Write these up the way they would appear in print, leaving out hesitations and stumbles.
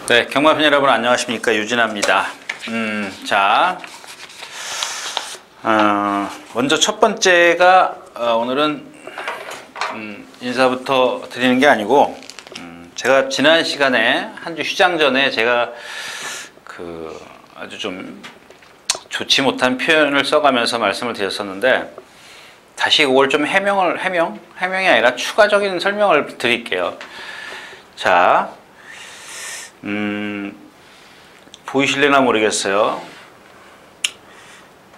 네, 경마팬 여러분 안녕하십니까, 유진아입니다. 먼저 첫 번째가 오늘은 인사부터 드리는 게 아니고, 제가 지난 시간에 한 주 휴장 전에 제가 아주 좀 좋지 못한 표현을 써가면서 말씀을 드렸었는데, 다시 그걸 좀 해명이 아니라 추가적인 설명을 드릴게요. 자, 보이실래나 모르겠어요.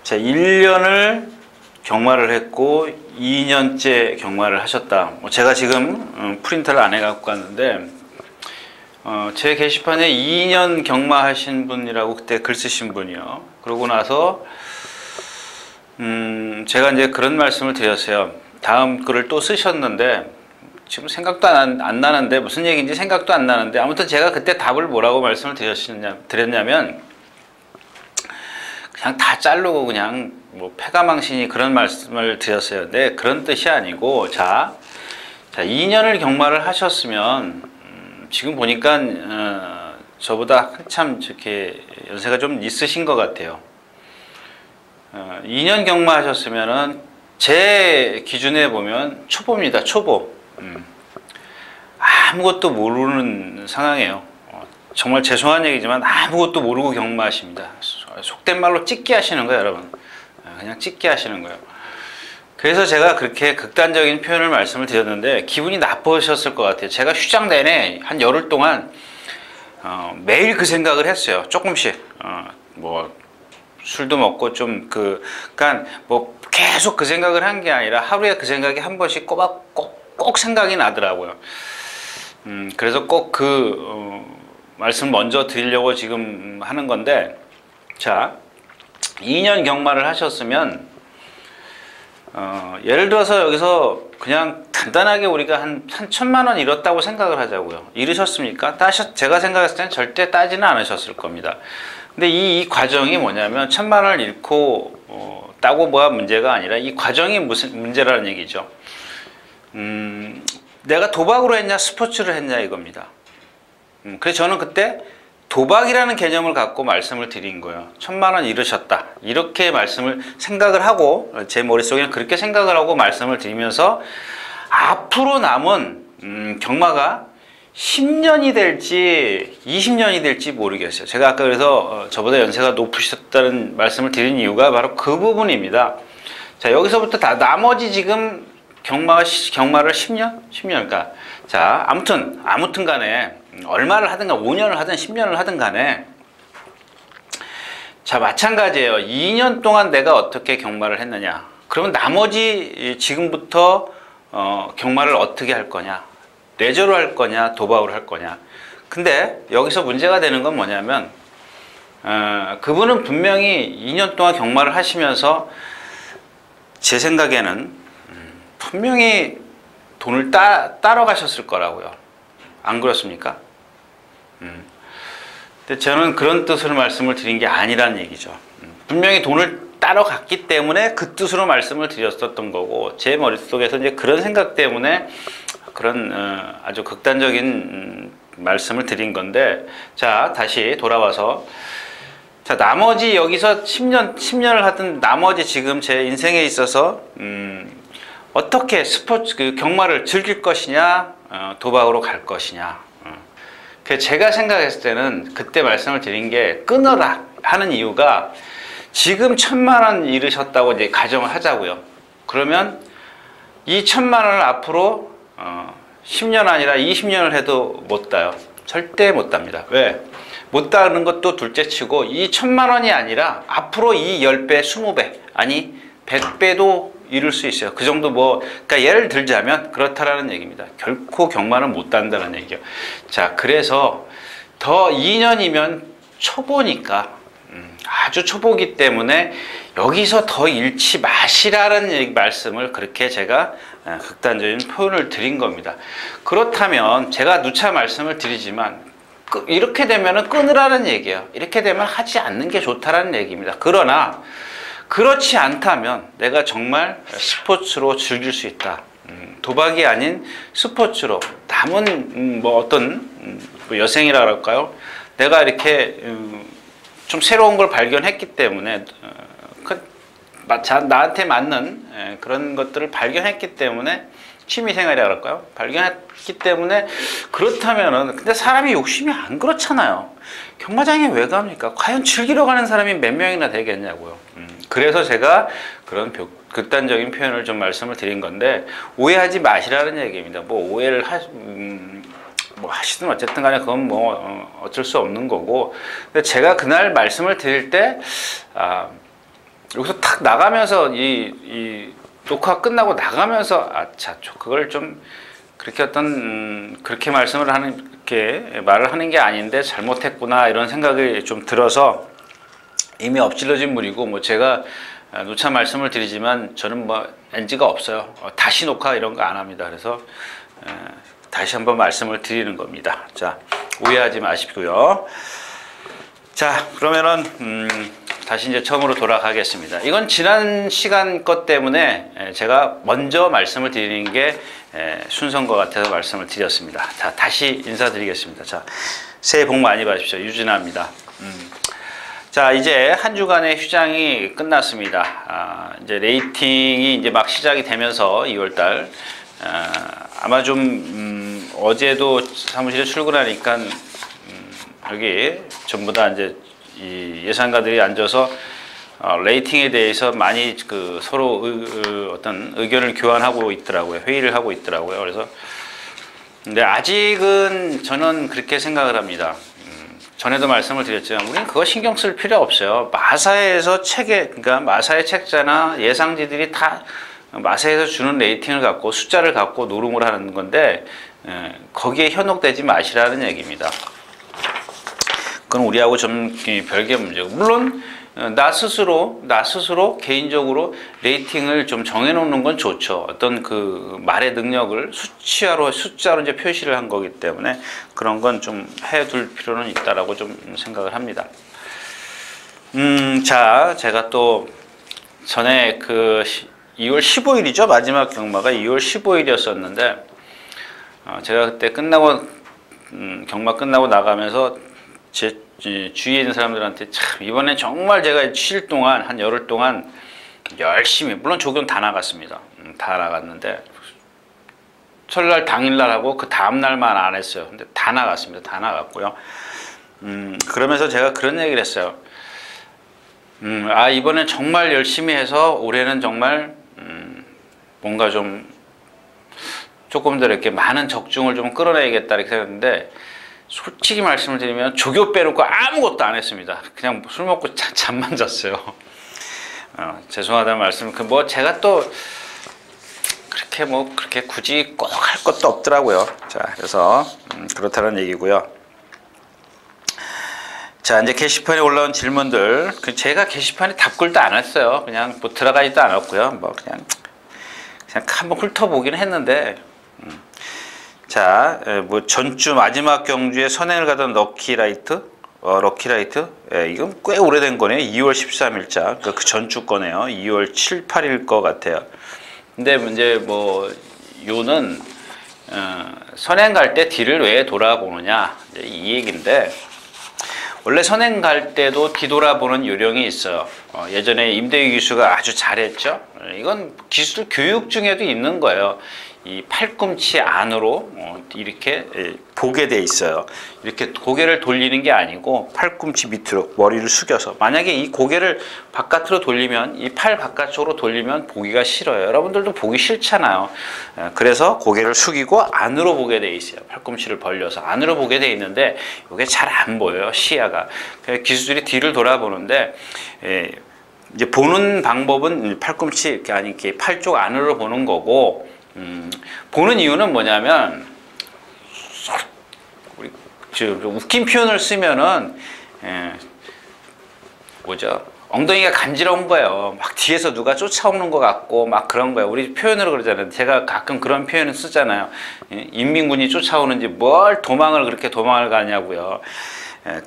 자, 1년을 경마를 했고 2년째 경마를 하셨다. 제가 지금 프린터를 안 해갖고 갔는데, 제 게시판에 2년 경마하신 분이라고 그때 글 쓰신 분이요. 그러고 나서 제가 이제 그런 말씀을 드렸어요. 다음 글을 또 쓰셨는데 지금 생각도 안 나는데, 무슨 얘기인지 생각도 안 나는데, 아무튼 제가 그때 답을 뭐라고 말씀을 드렸냐면, 그냥 다 자르고 그냥 뭐 패가망신이 그런 말씀을 드렸어요. 네, 그런 뜻이 아니고, 자 2년을 경마를 하셨으면 지금 보니까 저보다 한참 이렇게 연세가 좀 있으신 것 같아요. 2년 경마 하셨으면은 제 기준에 보면 초보입니다. 초보. 아무것도 모르는 상황이에요. 정말 죄송한 얘기지만 아무것도 모르고 경마하십니다. 속된 말로 찍기 하시는 거예요, 여러분. 그냥 찍기 하시는 거예요. 그래서 제가 그렇게 극단적인 표현을 말씀을 드렸는데 기분이 나쁘셨을 것 같아요. 제가 휴장 내내 한 열흘 동안 매일 그 생각을 했어요. 조금씩. 뭐 술도 먹고 좀 그러니까 뭐 계속 그 생각을 한 게 아니라 하루에 그 생각이 한 번씩 꼭 생각이 나더라고요. 그래서 꼭 말씀 먼저 드리려고 지금 하는 건데, 자, 2년 경마를 하셨으면, 예를 들어서 여기서 그냥 간단하게 우리가 한 1,000만 원 잃었다고 생각을 하자고요. 잃으셨습니까? 제가 생각했을 때는 절대 따지는 않으셨을 겁니다. 근데 이 과정이 뭐냐면, 1,000만 원을 잃고, 따고 뭐가 문제가 아니라 이 과정이 무슨 문제라는 얘기죠. 내가 도박으로 했냐 스포츠를 했냐 이겁니다. 그래서 저는 그때 도박이라는 개념을 갖고 말씀을 드린 거예요. 1,000만 원 잃으셨다, 이렇게 생각을 하고, 제 머릿속에는 그렇게 생각을 하고 말씀을 드리면서 앞으로 남은 경마가 10년이 될지 20년이 될지 모르겠어요. 제가 아까 그래서 저보다 연세가 높으셨다는 말씀을 드린 이유가 바로 그 부분입니다. 자, 여기서부터 다 나머지 지금 경마를 10년? 10년일까? 자, 아무튼 간에 얼마를 하든가 5년을 하든 10년을 하든 간에, 자, 마찬가지예요. 2년 동안 내가 어떻게 경마를 했느냐. 그러면 나머지 지금부터 경마를 어떻게 할 거냐. 레저로 할 거냐, 도박으로 할 거냐. 근데 여기서 문제가 되는 건 뭐냐면, 그분은 분명히 2년 동안 경마를 하시면서 제 생각에는 분명히 돈을 따러 가셨을 거라고요. 안 그렇습니까? 근데 저는 그런 뜻으로 말씀을 드린 게 아니라는 얘기죠. 분명히 돈을 따러 갔기 때문에 그 뜻으로 말씀을 드렸었던 거고, 제 머릿속에서 이제 그런 생각 때문에 그런 아주 극단적인 말씀을 드린 건데, 자, 다시 돌아와서, 자, 나머지 여기서 10년을 하든 나머지 지금 제 인생에 있어서 어떻게 경마를 즐길 것이냐, 도박으로 갈 것이냐. 제가 생각했을 때는 그때 말씀을 드린 게 끊어라 하는 이유가, 지금 1,000만 원 잃으셨다고 이제 가정을 하자고요. 그러면 이 1,000만 원을 앞으로 10년 아니라 20년을 해도 못 따요. 절대 못 땁니다. 왜? 못 따는 것도 둘째 치고, 이 1,000만 원이 아니라 앞으로 이 10배, 20배, 아니 100배도 잃을 수 있어요. 그 정도 그러니까 예를 들자면 그렇다라는 얘기입니다. 결코 경마는 못 딴다는 얘기예요. 자, 그래서 더 2년이면 초보니까, 아주 초보기 때문에 여기서 더 잃지 마시라는 말씀을 그렇게 제가 극단적인 표현을 드린 겁니다. 그렇다면 제가 누차 말씀을 드리지만, 이렇게 되면은 끊으라는 얘기예요. 이렇게 되면 하지 않는 게 좋다라는 얘기입니다. 그러나 그렇지 않다면 내가 정말 스포츠로 즐길 수 있다. 도박이 아닌 스포츠로 남은 어떤 여생이라 할까요? 내가 이렇게 좀 새로운 걸 발견했기 때문에 나한테 맞는 그런 것들을 발견했기 때문에 취미생활이라 그럴까요? 발견했기 때문에 그렇다면은 근데 사람이 욕심이 안 그렇잖아요. 경마장에 왜 갑니까? 과연 즐기러 가는 사람이 몇 명이나 되겠냐고요. 그래서 제가 그런 극단적인 표현을 좀 말씀을 드린 건데 오해하지 마시라는 얘기입니다. 뭐 오해를 뭐 하시든 어쨌든 간에 그건 뭐 어쩔 수 없는 거고. 근데 제가 그날 말씀을 드릴 때 여기서 탁 나가면서 이 녹화 끝나고 나가면서 그걸 좀 그렇게 그렇게 말씀을 이렇게 말을 하는 게 아닌데 잘못했구나 이런 생각이 좀 들어서 이미 엎질러진 물이고 뭐 제가 누차 말씀을 드리지만 저는 뭐 NG가 없어요. 다시 녹화 이런 거 안 합니다. 그래서 다시 한번 말씀을 드리는 겁니다. 자, 오해하지 마시고요. 자, 그러면은 다시 이제 처음으로 돌아가겠습니다. 이건 지난 시간 것 때문에 제가 먼저 말씀을 드리는 게 순서인 것 같아서 말씀을 드렸습니다. 자, 다시 인사드리겠습니다. 자, 새해 복 많이 받으십시오. 유진아입니다. 자, 이제 한 주간의 휴장이 끝났습니다. 이제 레이팅이 이제 막 시작이 되면서 2월달 아마 좀 어제도 사무실에 출근하니까 여기 전부 다 이제 이 예상가들이 앉아서 레이팅에 대해서 많이 서로 어떤 의견을 교환하고 있더라고요. 회의를 하고 있더라고요. 그래서 근데 아직은 저는 그렇게 생각을 합니다. 전에도 말씀을 드렸지만 우리는 그거 신경 쓸 필요 없어요. 마사에서 그러니까 마사의 책자나 예상지들이 다 마사에서 주는 레이팅을 갖고 숫자를 갖고 노름을 하는 건데 거기에 현혹되지 마시라는 얘기입니다. 그건 우리하고 좀 별개 문제고, 물론 나 스스로 개인적으로 레이팅을 좀 정해놓는 건 좋죠. 어떤 그 말의 능력을 숫자로 이제 표시를 한 거기 때문에 그런 건 좀 해둘 필요는 있다라고 좀 생각을 합니다. 자, 제가 또 전에 2월 15일이죠. 마지막 경마가 2월 15일이었었는데 제가 그때 경마 끝나고 나가면서 제 주위에 있는 사람들한테 참 이번에 정말 제가 7일 동안 한 열흘 동안 열심히, 물론 조금 다 나갔습니다. 다 나갔는데 설날 당일날 하고 그 다음날만 안 했어요. 근데 다 나갔습니다. 다 나갔고요. 그러면서 제가 그런 얘기를 했어요. 이번엔 정말 열심히 해서 올해는 정말 뭔가 좀 조금 더 이렇게 많은 적중을 좀 끌어내야겠다 이렇게 생각했는데 솔직히 말씀을 드리면 조교 빼놓고 아무것도 안 했습니다. 그냥 술 먹고 잠만 잤어요. 죄송하다는 말씀. 뭐 제가 또 그렇게 굳이 꼭 할 것도 없더라고요. 자, 그래서 그렇다는 얘기고요. 자, 이제 게시판에 올라온 질문들. 제가 게시판에 답글도 안 했어요. 그냥 뭐 들어가지도 않았고요. 뭐 그냥 한번 훑어보긴 했는데. 자, 뭐 전주 마지막 경주에 선행을 가던 럭키라이트, 이건 꽤 오래된 거네요. 2월 13일자, 그러니까 그 전주 거네요. 2월 7, 8일 거 같아요. 근데 이제 뭐 요는 선행 갈 때 뒤를 왜 돌아보느냐 이 얘기인데, 원래 선행 갈 때도 뒤돌아보는 요령이 있어요. 예전에 임대희 기수가 아주 잘했죠. 이건 기술 교육 중에도 있는 거예요. 이 팔꿈치 안으로 이렇게 보게 돼 있어요. 이렇게 고개를 돌리는 게 아니고 팔꿈치 밑으로 머리를 숙여서, 만약에 이 고개를 바깥으로 돌리면, 이 팔 바깥쪽으로 돌리면 보기가 싫어요. 여러분들도 보기 싫잖아요. 그래서 고개를 숙이고 안으로 보게 돼 있어요. 팔꿈치를 벌려서 안으로 보게 돼 있는데 이게 잘 안 보여요, 시야가. 기수들이 뒤를 돌아보는데 이제 보는 방법은 팔꿈치 이렇게 팔 쪽 안으로 보는 거고, 보는 이유는 뭐냐면, 우리 웃긴 표현을 쓰면은 엉덩이가 간지러운 거예요. 막 뒤에서 누가 쫓아오는 것 같고 막 그런 거예요. 우리 표현으로 그러잖아요. 제가 가끔 그런 표현을 쓰잖아요. 인민군이 쫓아오는지 뭘 그렇게 도망을 가냐고요.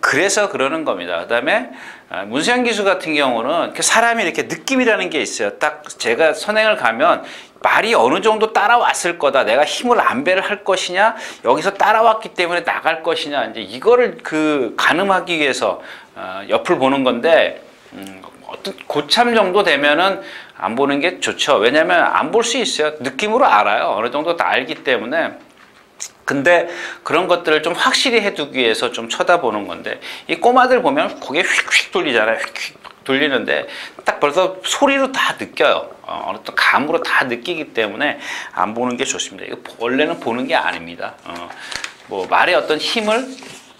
그래서 그러는 겁니다. 그 다음에 문수양 기수 같은 경우는 사람이 이렇게 느낌이라는 게 있어요. 딱 제가 선행을 가면 말이 어느 정도 따라왔을 거다. 내가 힘을 안배를 할 것이냐, 여기서 따라왔기 때문에 나갈 것이냐, 이제 이거를 가늠하기 위해서 옆을 보는 건데, 어떤 고참 정도 되면은 안 보는 게 좋죠. 왜냐면 안 볼 수 있어요. 느낌으로 알아요. 어느 정도 다 알기 때문에. 근데 그런 것들을 좀 확실히 해두기 위해서 좀 쳐다보는 건데, 이 꼬마들 보면 고개 휙휙 돌리잖아요. 휙휙 돌리는데 딱 벌써 소리로 다 느껴요. 어느 감으로 다 느끼기 때문에 안 보는 게 좋습니다. 이거 원래는 보는 게 아닙니다. 뭐 말의 어떤 힘을,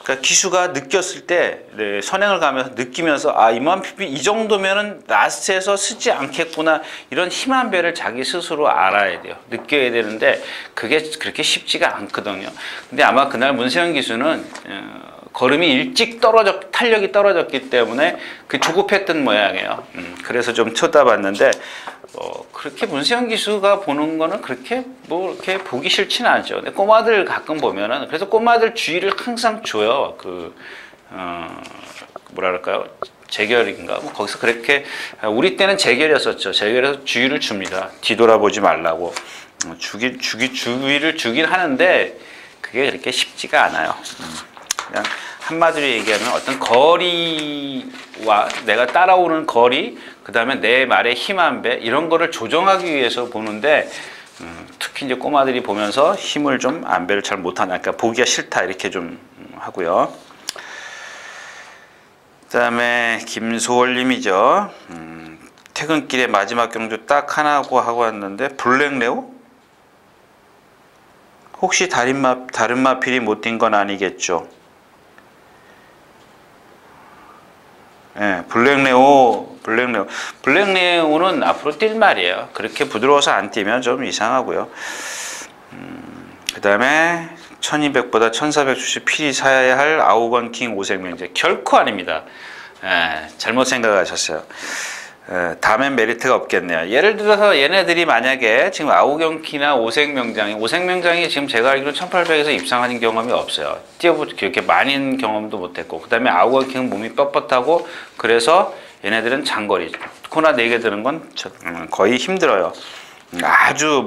그러니까 기수가 느꼈을 때, 네, 선행을 가면서 느끼면서 이만 ppb 이 정도면은 라스트에서 쓰지 않겠구나, 이런 힘 한 배를 자기 스스로 알아야 돼요. 느껴야 되는데 그게 그렇게 쉽지가 않거든요. 근데 아마 그날 문세영 기수는 걸음이 일찍 탄력이 떨어졌기 때문에 조급했던 모양이에요. 그래서 좀 쳐다봤는데, 그렇게 문세영 기수가 보는 거는 그렇게 이렇게 보기 싫지는 않죠. 근데 꼬마들 가끔 보면은, 그래서 꼬마들 주의를 항상 줘요. 뭐랄까요? 재결인가? 거기서 그렇게, 우리 때는 재결이었었죠. 재결에서 주의를 줍니다. 뒤돌아보지 말라고. 주의를 주긴 하는데, 그게 그렇게 쉽지가 않아요. 그냥 한마디로 얘기하면 어떤 거리와 내가 따라오는 거리, 그 다음에 내 말의 힘 한 배, 이런 거를 조정하기 위해서 보는데, 특히 이제 꼬마들이 보면서 힘을 좀 안배를 잘 못하냐, 그러니까 보기가 싫다, 이렇게 좀 하고요. 그 다음에 김소월님이죠. 퇴근길에 마지막 경주 딱 하나 하고 왔는데, 블랙레오? 혹시 다른 마필이 못 뛴 건 아니겠죠? 예, 블랙레오는 앞으로 뛸 말이에요. 그렇게 부드러워서 안 뛰면 좀 이상하고요. 그 다음에 1200보다 1400cc 필히 사야 할 아우건킹 오색명제, 결코 아닙니다. 예, 잘못 생각하셨어요. 다음엔 메리트가 없겠네요. 예를 들어서 얘네들이 만약에 지금 아우경키나 오색명장이 지금 제가 알기로 1800에서 입상하는 경험이 없어요. 그렇게 많은 경험도 못했고, 그 다음에 아우경키는 몸이 뻣뻣하고, 그래서 얘네들은 장거리 코나 4개 드는 건 거의 힘들어요. 아주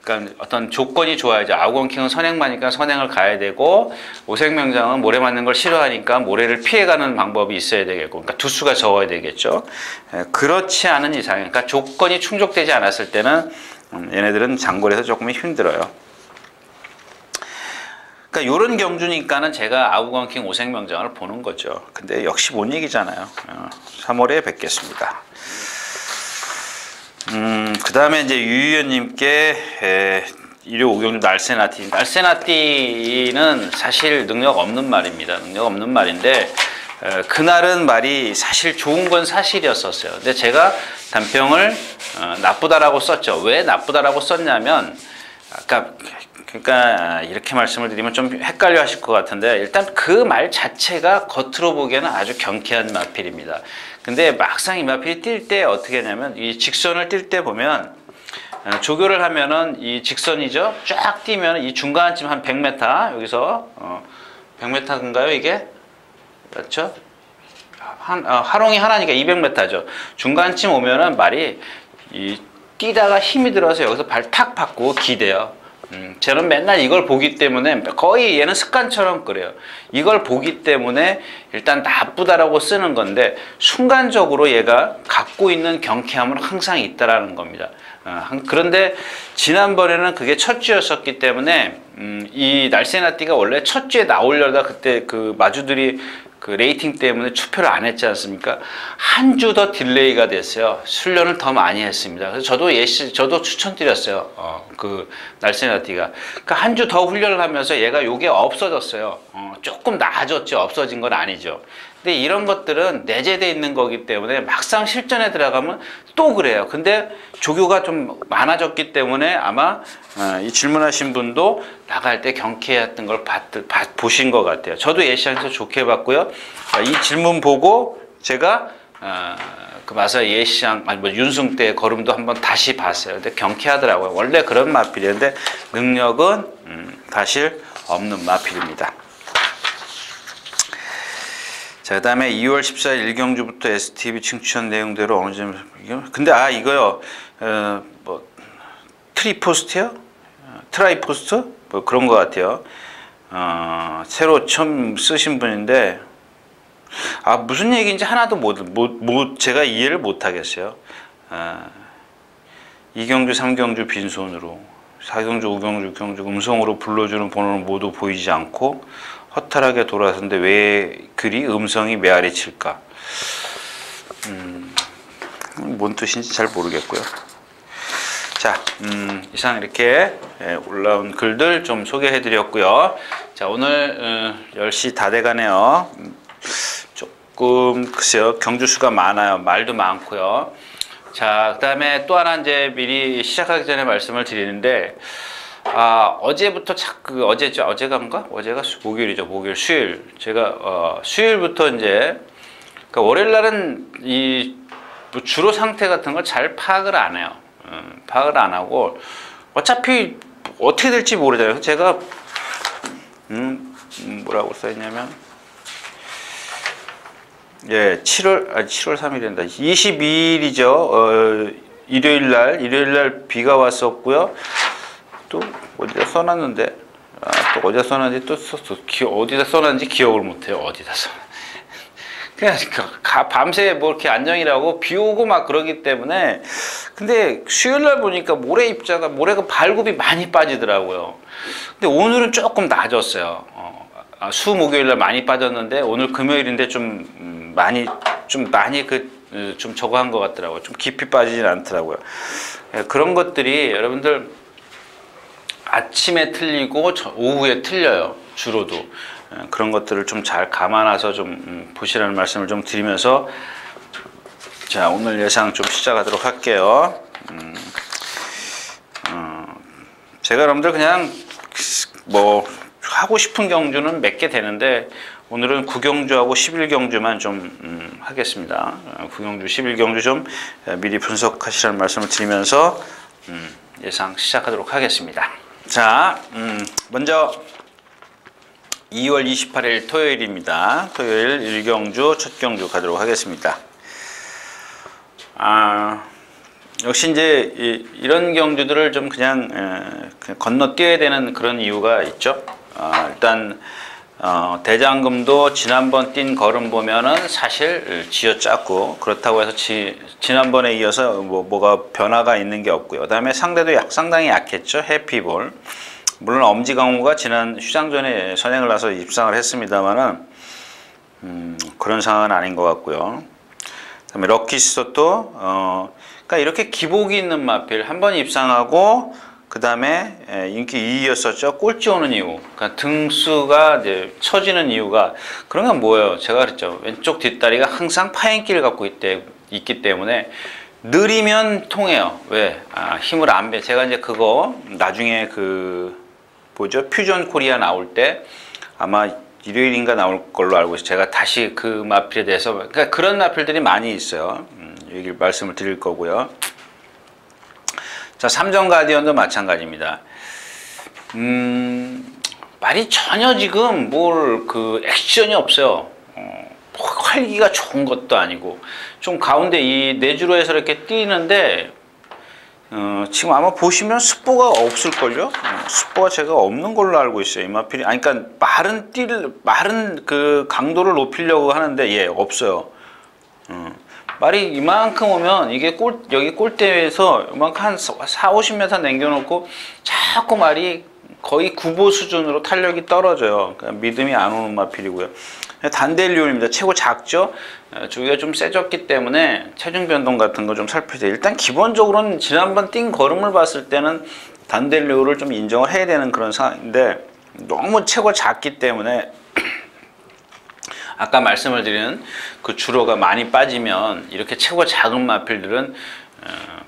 그러니까 어떤 조건이 좋아야죠. 아우건킹은 선행마니까 선행을 가야 되고, 오색명장은 모래 맞는 걸 싫어하니까 모래를 피해가는 방법이 있어야 되겠고, 그러니까 두수가 적어야 되겠죠. 그렇지 않은 이상, 그러니까 조건이 충족되지 않았을 때는 얘네들은 장거리에서 조금 힘들어요. 그러니까 이런 경주니까는 제가 아우건킹 오색명장을 보는 거죠. 근데 역시 못 이기잖아요. 3월에 뵙겠습니다. 그 다음에 이제 유의원님께 1호 5경주 날세나띠는 사실 능력 없는 말입니다. 능력 없는 말인데, 그날은 말이 사실 좋은 건 사실이었었어요. 근데 제가 단평을 나쁘다라고 썼죠. 왜 나쁘다라고 썼냐면, 그러니까 이렇게 말씀을 드리면 좀 헷갈려 하실 것 같은데, 일단 그 말 자체가 겉으로 보기에는 아주 경쾌한 마필입니다. 근데 막상 이 마필이 뛸 때 어떻게 하냐면, 이 직선을 뛸 때 보면, 조교를 하면은 이 직선이죠. 쫙 뛰면 이 중간쯤 한 100m, 여기서 100m인가요 이게? 그렇죠? 하롱이 하나니까 200m죠. 중간쯤 오면은 말이 뛰다가 힘이 들어서 여기서 발 탁 받고 기대요. 저는 맨날 이걸 보기 때문에, 거의 얘는 습관처럼 그래요. 이걸 보기 때문에 일단 나쁘다라고 쓰는 건데, 순간적으로 얘가 갖고 있는 경쾌함은 항상 있다라는 겁니다. 그런데 지난번에는 그게 첫 주였었기 때문에, 이 날세나띠가 원래 첫 주에 나오려다 그때 그 마주들이 그 레이팅 때문에 투표를 안 했지 않습니까? 한 주 더 딜레이가 됐어요. 훈련을 더 많이 했습니다. 그래서 저도 추천드렸어요. 그 날세나띠가. 그러니까 한 주 더 훈련을 하면서 얘가 요게 없어졌어요. 조금 나아졌죠. 없어진 건 아니죠. 근데 이런 것들은 내재되어 있는 거기 때문에 막상 실전에 들어가면 또 그래요. 근데 조교가 좀 많아졌기 때문에 아마 이 질문하신 분도 나갈 때 경쾌했던 걸 보신 것 같아요. 저도 예시장에서 좋게 봤고요. 이 질문 보고 제가 그 마사 예시장, 윤승 때 걸음도 한번 다시 봤어요. 근데 경쾌하더라고요. 원래 그런 마필이었는데 능력은 사실 없는 마필입니다. 자, 그 다음에 2월 14일 1경주부터 STV 칭추한 내용대로 어느 정도, 근데 이거요, 트리포스트요? 트라이포스트? 뭐 그런 것 같아요. 새로 처음 쓰신 분인데 무슨 얘기인지 하나도 제가 이해를 못 하겠어요. 2경주, 3경주 빈손으로 4경주, 5경주, 6경주 음성으로 불러주는 번호는 모두 보이지 않고 허탈하게 돌아서는데 왜 그리 음성이 메아리 칠까? 뭔 뜻인지 잘 모르겠고요. 자, 이상 이렇게 올라온 글들 좀 소개해 드렸고요. 자, 오늘 10시 다 돼가네요. 조금 글쎄요, 경주수가 많아요. 말도 많고요. 자, 그 다음에 또 하나 이제 미리 시작하기 전에 말씀을 드리는데, 어제부터 어제가인가? 어제가 목요일이죠. 목요일, 수요일. 제가, 수요일부터 이제, 그러니까 월요일 날은 뭐 주로 상태 같은 걸 잘 파악을 안 해요. 파악을 안 하고, 어차피 어떻게 될지 모르잖아요. 제가, 뭐라고 써있냐면, 예, 7월 3일입니다. 22일이죠. 일요일 날 비가 왔었고요. 또 어디다 써놨는데, 또 어디다 써놨는지 또 썼어. 어디다 써놨는지 기억을 못해요. 어디다 써. 그냥 밤새 뭐 이렇게 안정이라고 비 오고 막 그러기 때문에. 근데 수요일 날 보니까 모래가 발굽이 많이 빠지더라고요. 근데 오늘은 조금 낮았어요. 수 목요일 날 많이 빠졌는데 오늘 금요일인데 좀 많이 좀 저거 한 것 같더라고요. 좀 깊이 빠지진 않더라고요. 그런 것들이 여러분들 아침에 틀리고 오후에 틀려요. 주로도. 그런 것들을 좀 잘 감안해서 좀 보시라는 말씀을 좀 드리면서, 자, 오늘 예상 좀 시작하도록 할게요. 제가 여러분들 그냥 뭐 하고 싶은 경주는 몇 개 되는데 오늘은 9경주하고 11경주만 좀 하겠습니다. 9경주, 11경주 좀 미리 분석하시라는 말씀을 드리면서 예상 시작하도록 하겠습니다. 자, 먼저 2월 28일 토요일입니다. 토요일 1경주, 첫 경주 가도록 하겠습니다. 역시 이제 이런 경주들을 좀 그냥 건너뛰어야 되는 그런 이유가 있죠. 일단 대장금도 지난번 뛴 걸음 보면은 사실 쥐어짰고, 그렇다고 해서 지난번에 이어서 뭐가 변화가 있는 게 없고요. 그 다음에 상대도 상당히 약했죠. 해피볼. 물론 엄지강호가 지난 휴장전에 선행을 나서 입상을 했습니다만은 그런 상황은 아닌 것 같고요. 그 다음에 럭키스토도 그러니까 이렇게 기복이 있는 마필 한 번 입상하고 그 다음에 인기 2위였었죠. 꼴찌 오는 이유, 그러니까 등수가 이제 처지는 이유가 그런 건 뭐예요? 제가 그랬죠. 왼쪽 뒷다리가 항상 파행기를 갖고 있기 때문에 느리면 통해요. 왜? 힘을 안 배. 제가 이제 그거 나중에 퓨전 코리아 나올 때 아마 일요일인가 나올 걸로 알고 있어요. 제가 다시 그 마필에 대해서, 그러니까 그런 마필들이 많이 있어요. 얘기를 말씀을 드릴 거고요. 자, 삼정 가디언도 마찬가지입니다. 말이 전혀 지금 액션이 없어요. 활기가 좋은 것도 아니고, 좀 가운데 이 내주로에서 이렇게 뛰는데, 지금 아마 보시면 습보가 없을걸요? 습보가 제가 없는 걸로 알고 있어요. 이 마필이. 그러니까 말은 그 강도를 높이려고 하는데, 예, 없어요. 말이 이만큼 오면 이게 여기 골대에서 이만큼 한 40-50m 남겨놓고 자꾸 말이 거의 구보 수준으로 탄력이 떨어져요. 그러니까 믿음이 안 오는 마필이고요. 단델리온입니다. 최고 작죠? 주기가 좀 세졌기 때문에 체중 변동 같은 거 좀 살펴야 일단 기본적으로는 지난번 뛴 걸음을 봤을 때는 단델리온을 좀 인정을 해야 되는 그런 상황인데 너무 최고 작기 때문에 아까 말씀을 드린 그 주로가 많이 빠지면 이렇게 최고 작은 마필들은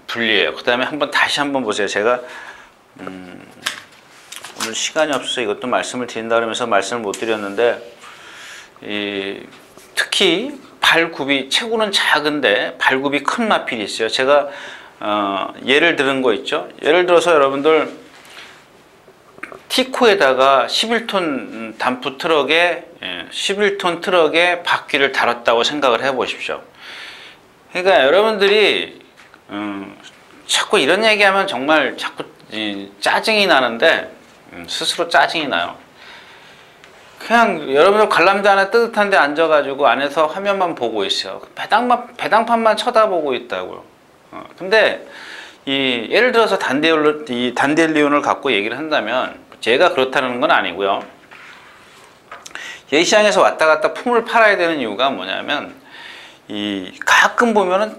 불리해요. 그 다음에 다시 한번 보세요. 제가 오늘 시간이 없어서 이것도 말씀을 드린다 그러면서 말씀을 못 드렸는데, 특히 발굽이 체구는 작은데 발굽이 큰 마필이 있어요. 제가 예를 들은 거 있죠. 예를 들어서 여러분들 티코에다가 11톤 단프 트럭에 11톤 트럭에 바퀴를 달았다고 생각을 해 보십시오. 그러니까 여러분들이 자꾸 이런 얘기하면 정말 자꾸 짜증이 나는데 스스로 짜증이 나요. 그냥 여러분들 관람대 안에 뜨뜻한 데 앉아가지고 안에서 화면만 보고 있어요. 배당판만 쳐다보고 있다고요. 근데 예를 들어서 단델리온을 갖고 얘기를 한다면 제가 그렇다는 건 아니고요. 예시장에서 왔다 갔다 품을 팔아야 되는 이유가 뭐냐면 가끔 보면은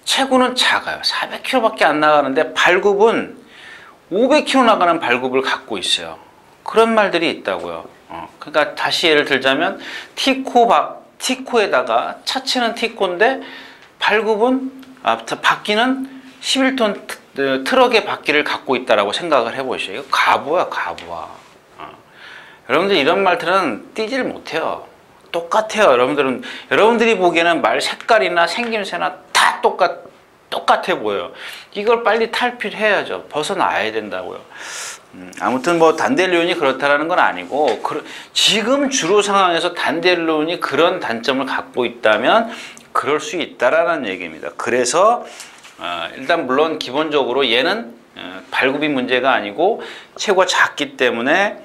체구는 작아요. 400kg밖에 안 나가는데 발굽은 500kg 나가는 발굽을 갖고 있어요. 그런 말들이 있다고요. 그러니까 다시 예를 들자면 티코에다가 차체는 티코인데 발굽은 바퀴는 11톤 트럭의 바퀴를 갖고 있다라고 생각을 해보시죠. 이거 가부야. 여러분들 이런 말들은 띄질 못해요. 똑같아요. 여러분들이 보기에는 말 색깔이나 생김새나 다 똑같아 보여요. 이걸 빨리 탈피해야죠. 벗어나야 된다고요. 아무튼 뭐 단델리온이 그렇다라는 건 아니고 지금 주로 상황에서 단델리온이 그런 단점을 갖고 있다면 그럴 수 있다라는 얘기입니다. 그래서 일단 물론 기본적으로 얘는 발굽이 문제가 아니고 체구가 작기 때문에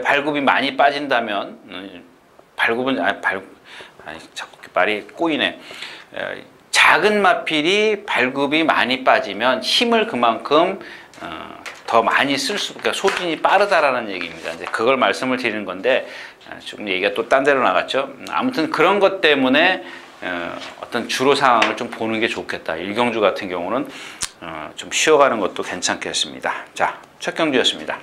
발굽이 많이 빠진다면 자꾸 말이 꼬이네. 작은 마필이 발굽이 많이 빠지면 힘을 그만큼 더 많이 그러니까 소진이 빠르다라는 얘기입니다. 이제 그걸 말씀을 드리는 건데 좀 얘기가 또 딴 데로 나갔죠. 아무튼 그런 것 때문에 어떤 주로 상황을 좀 보는 게 좋겠다. 일경주 같은 경우는 좀 쉬어가는 것도 괜찮겠습니다. 자, 첫 경주였습니다.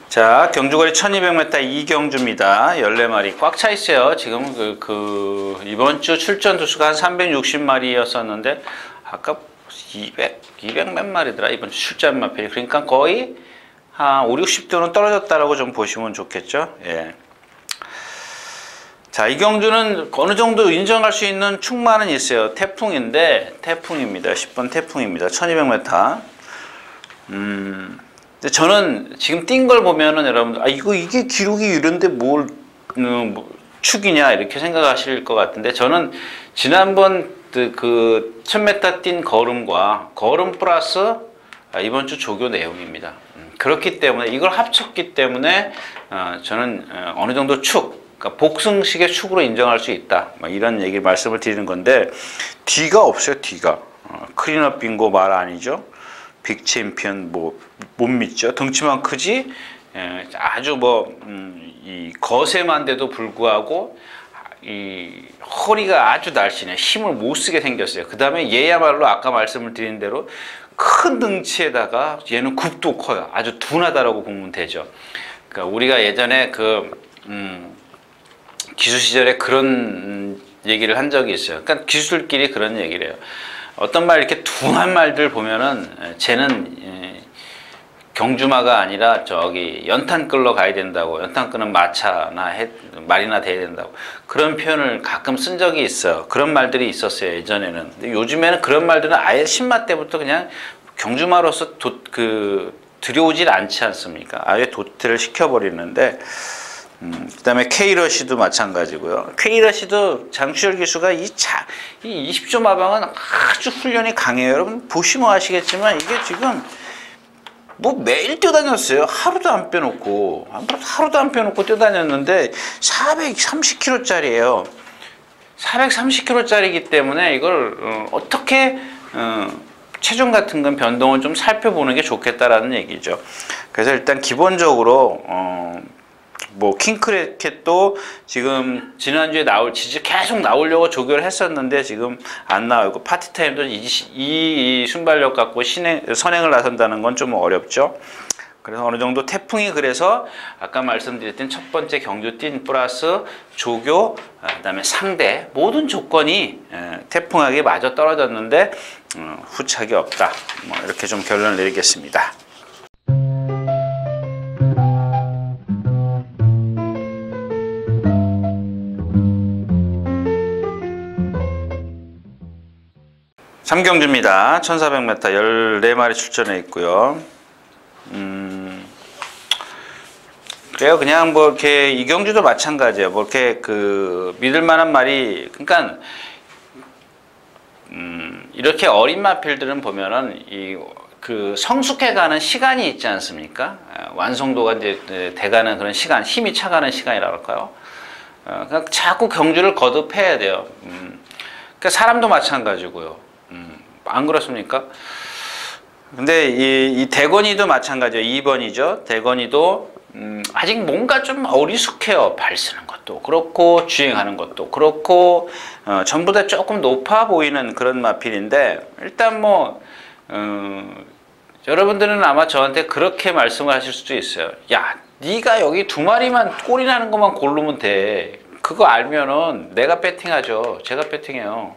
자, 경주거리 1200m 이경주입니다. 14마리 꽉 차 있어요. 지금 이번 주 출전 두수가 한 360마리였었는데 아까 200 몇 마리더라. 이번 주 출전 마필이. 그러니까 거의 한 5, 60도는 떨어졌다라고 좀 보시면 좋겠죠. 예. 자, 이경주는 어느 정도 인정할 수 있는 충만은 있어요. 태풍입니다. 10번 태풍입니다. 1200m. 근데 저는 지금 뛴 걸 보면은 여러분들 이게 기록이 이런데 뭘 축이냐 이렇게 생각하실 것 같은데 저는 지난번 그 1000m 뛴 걸음 플러스 이번 주 조교 내용입니다. 그렇기 때문에 이걸 합쳤기 때문에 저는 어느 정도 그러니까 복승식의 축으로 인정할 수 있다. 이런 얘기 말씀을 드리는 건데 뒤가 없어요. 뒤가 클린업 빙고 말 아니죠. 빅 챔피언 못 믿죠. 덩치만 크지 아주 이 거세만데도 불구하고 이 허리가 아주 날씬해. 힘을 못 쓰게 생겼어요. 그 다음에 얘야말로 아까 말씀을 드린 대로 큰 등치에다가 얘는 굽도 커요. 아주 둔하다라고 보면 되죠. 그러니까 우리가 예전에 기수 시절에 그런 얘기를 한 적이 있어요. 그러니까 기수들끼리 그런 얘기를 해요. 어떤 말 이렇게 둔한 말들 보면은 쟤는 경주마가 아니라 저기 연탄 끌러 가야 된다고. 연탄 끄는 마차나 말이나 돼야 된다고. 그런 표현을 가끔 쓴 적이 있어요. 그런 말들이 있었어요. 예전에는. 근데 요즘에는 그런 말들은 아예 신마 때부터 그냥 경주마로서 들여오질 않지 않습니까? 아예 도태를 시켜버리는데 그 다음에 K러시도 마찬가지고요. K러시도 장추열 기수가 이 20조 마방은 아주 훈련이 강해요. 여러분 보시면 아시겠지만 이게 지금 매일 뛰어다녔어요. 하루도 안 빼놓고 뛰어다녔는데 430kg짜리예요. 430kg짜리이기 때문에 이걸 어떻게 체중 같은 건 변동을 좀 살펴보는 게 좋겠다라는 얘기죠. 그래서 일단 기본적으로 킹크래켓도 지금 지난주에 계속 나오려고 조교를 했었는데 지금 안 나오고 파티타임도 이 순발력 갖고 선행을 나선다는 건 좀 어렵죠. 그래서 어느 정도 태풍이 그래서 아까 말씀드렸던 첫 번째 경주 뛴 플러스 조교 그다음에 상대 모든 조건이 태풍하게 마저 떨어졌는데 후착이 없다. 이렇게 좀 결론을 내리겠습니다. 삼경주입니다. 1400m 14마리 출전해 있고요. 그래요. 그냥 뭐 이렇게 이경주도 마찬가지예요. 뭐 이렇게 그 믿을 만한 말이, 그러니까 이렇게 어린 마필들은 보면은 그 성숙해가는 시간이 있지 않습니까? 완성도가 이제 돼가는 그런 시간, 힘이 차가는 시간이라고 할까요? 그러니까 자꾸 경주를 거듭해야 돼요. 그러니까 사람도 마찬가지고요. 안 그렇습니까? 근데 이 대건이도 마찬가지예요. 2번이죠. 대건이도 아직 뭔가 좀 어리숙해요. 발 쓰는 것도 그렇고 주행하는 것도 그렇고 전부 다 조금 높아 보이는 그런 마필인데, 일단 뭐 여러분들은 아마 저한테 그렇게 말씀을 하실 수도 있어요. 야, 네가 여기 2마리만 꼴이 나는 것만 고르면 돼. 그거 알면은 내가 배팅하죠. 제가 배팅해요.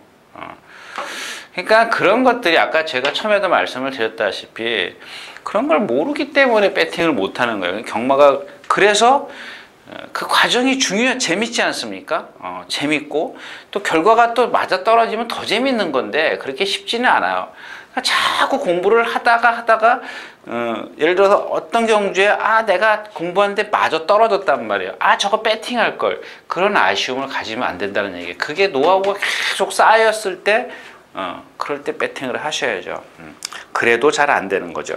그러니까 그런 것들이 아까 제가 처음에도 말씀을 드렸다시피 그런 걸 모르기 때문에 배팅을 못하는 거예요. 경마가 그래서 그 과정이 재밌지 않습니까? 재밌고 또 결과가 또 맞아 떨어지면 더 재밌는 건데 그렇게 쉽지는 않아요. 그러니까 자꾸 공부를 하다가 예를 들어서 어떤 경주에 내가 공부하는데 마저 떨어졌단 말이에요. 저거 배팅할 걸. 그런 아쉬움을 가지면 안 된다는 얘기예요. 그게 노하우가 계속 쌓였을 때 그럴 때 배팅을 하셔야죠. 그래도 잘 안 되는 거죠.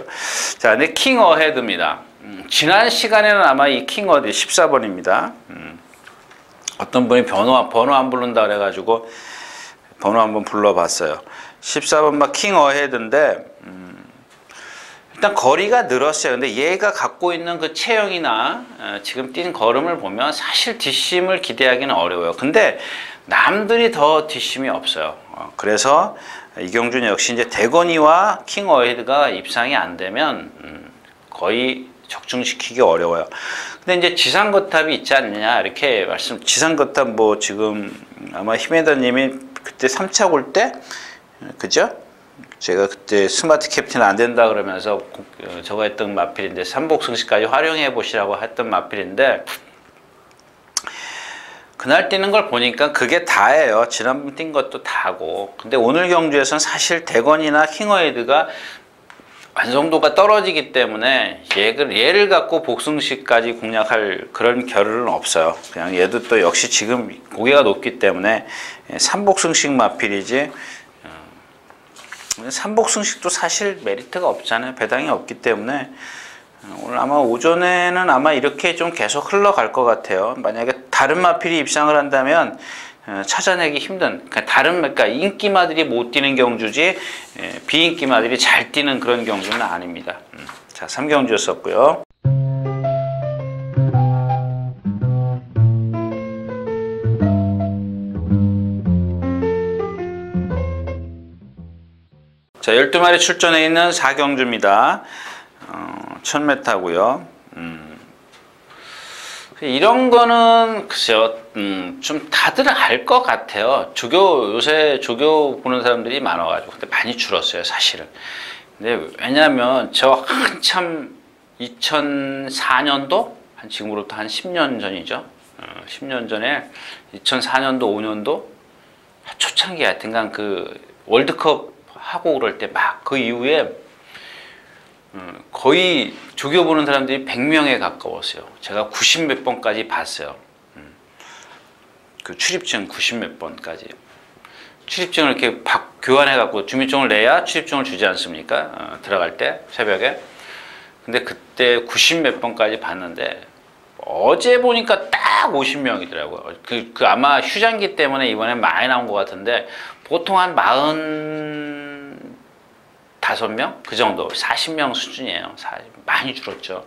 자, 근데 킹 어헤드입니다. 지난 시간에는 아마 이 킹 어헤드 14번입니다. 어떤 분이 번호 안 부른다 그래가지고 번호 한번 불러봤어요. 14번 막 킹 어헤드인데 일단 거리가 늘었어요. 근데 얘가 갖고 있는 그 체형이나 지금 뛴 걸음을 보면 사실 뒷심을 기대하기는 어려워요. 근데 남들이 더 뒷심이 없어요. 그래서 이경준 역시 이제 대건이와 킹 어헤드가 입상이 안 되면 거의 적중시키기 어려워요. 근데 이제 지상거탑이 있지 않느냐 이렇게 지상거탑 뭐 지금 아마 히메다님이 그때 3차 골 때 그죠? 제가 그때 스마트 캡틴 안 된다 그러면서 저거 했던 마필인데 삼복승식까지 활용해 보시라고 했던 마필인데, 그날 뛰는 걸 보니까 그게 다예요. 지난번 뛴 것도 다고. 근데 오늘 경주에서는 사실 대건이나 킹어헤드가 완성도가 떨어지기 때문에 얘를 갖고 복승식까지 공략할 그런 겨를은 없어요. 그냥 얘도 또 역시 지금 고개가 높기 때문에 삼복승식 마필이지, 삼복승식도 사실 메리트가 없잖아요. 배당이 없기 때문에 오늘 아마 오전에는 아마 이렇게 좀 계속 흘러갈 것 같아요. 만약에 다른 마필이 입상을 한다면 찾아내기 힘든, 그러니까 인기마들이 못 뛰는 경주지 비인기마들이 잘 뛰는 그런 경주는 아닙니다. 자, 3경주였었고요. 자, 12마리 출전해 있는 4경주입니다. 1000m고요. 이런 거는 글쎄요, 좀 다들 알 것 같아요. 요새 조교 보는 사람들이 많아가지고. 근데 많이 줄었어요, 사실은. 근데 왜냐면 저 한참 2004년도? 지금으로부터 한 10년 전이죠. 10년 전에 2004년도, 5년도 초창기 하여튼간 그 월드컵 하고 그럴 때 막 그 이후에 거의 조교 보는 사람들이 100명에 가까웠어요. 제가 90 몇 번까지 봤어요. 그 출입증 90 몇 번까지. 출입증을 이렇게 교환해 갖고 주민증을 내야 출입증을 주지 않습니까? 들어갈 때 새벽에. 근데 그때 90 몇 번까지 봤는데 어제 보니까 딱 50명이더라고요. 그 아마 휴장기 때문에 이번에 많이 나온 것 같은데 보통 한 45명? 그 정도, 40명 수준이에요. 많이 줄었죠.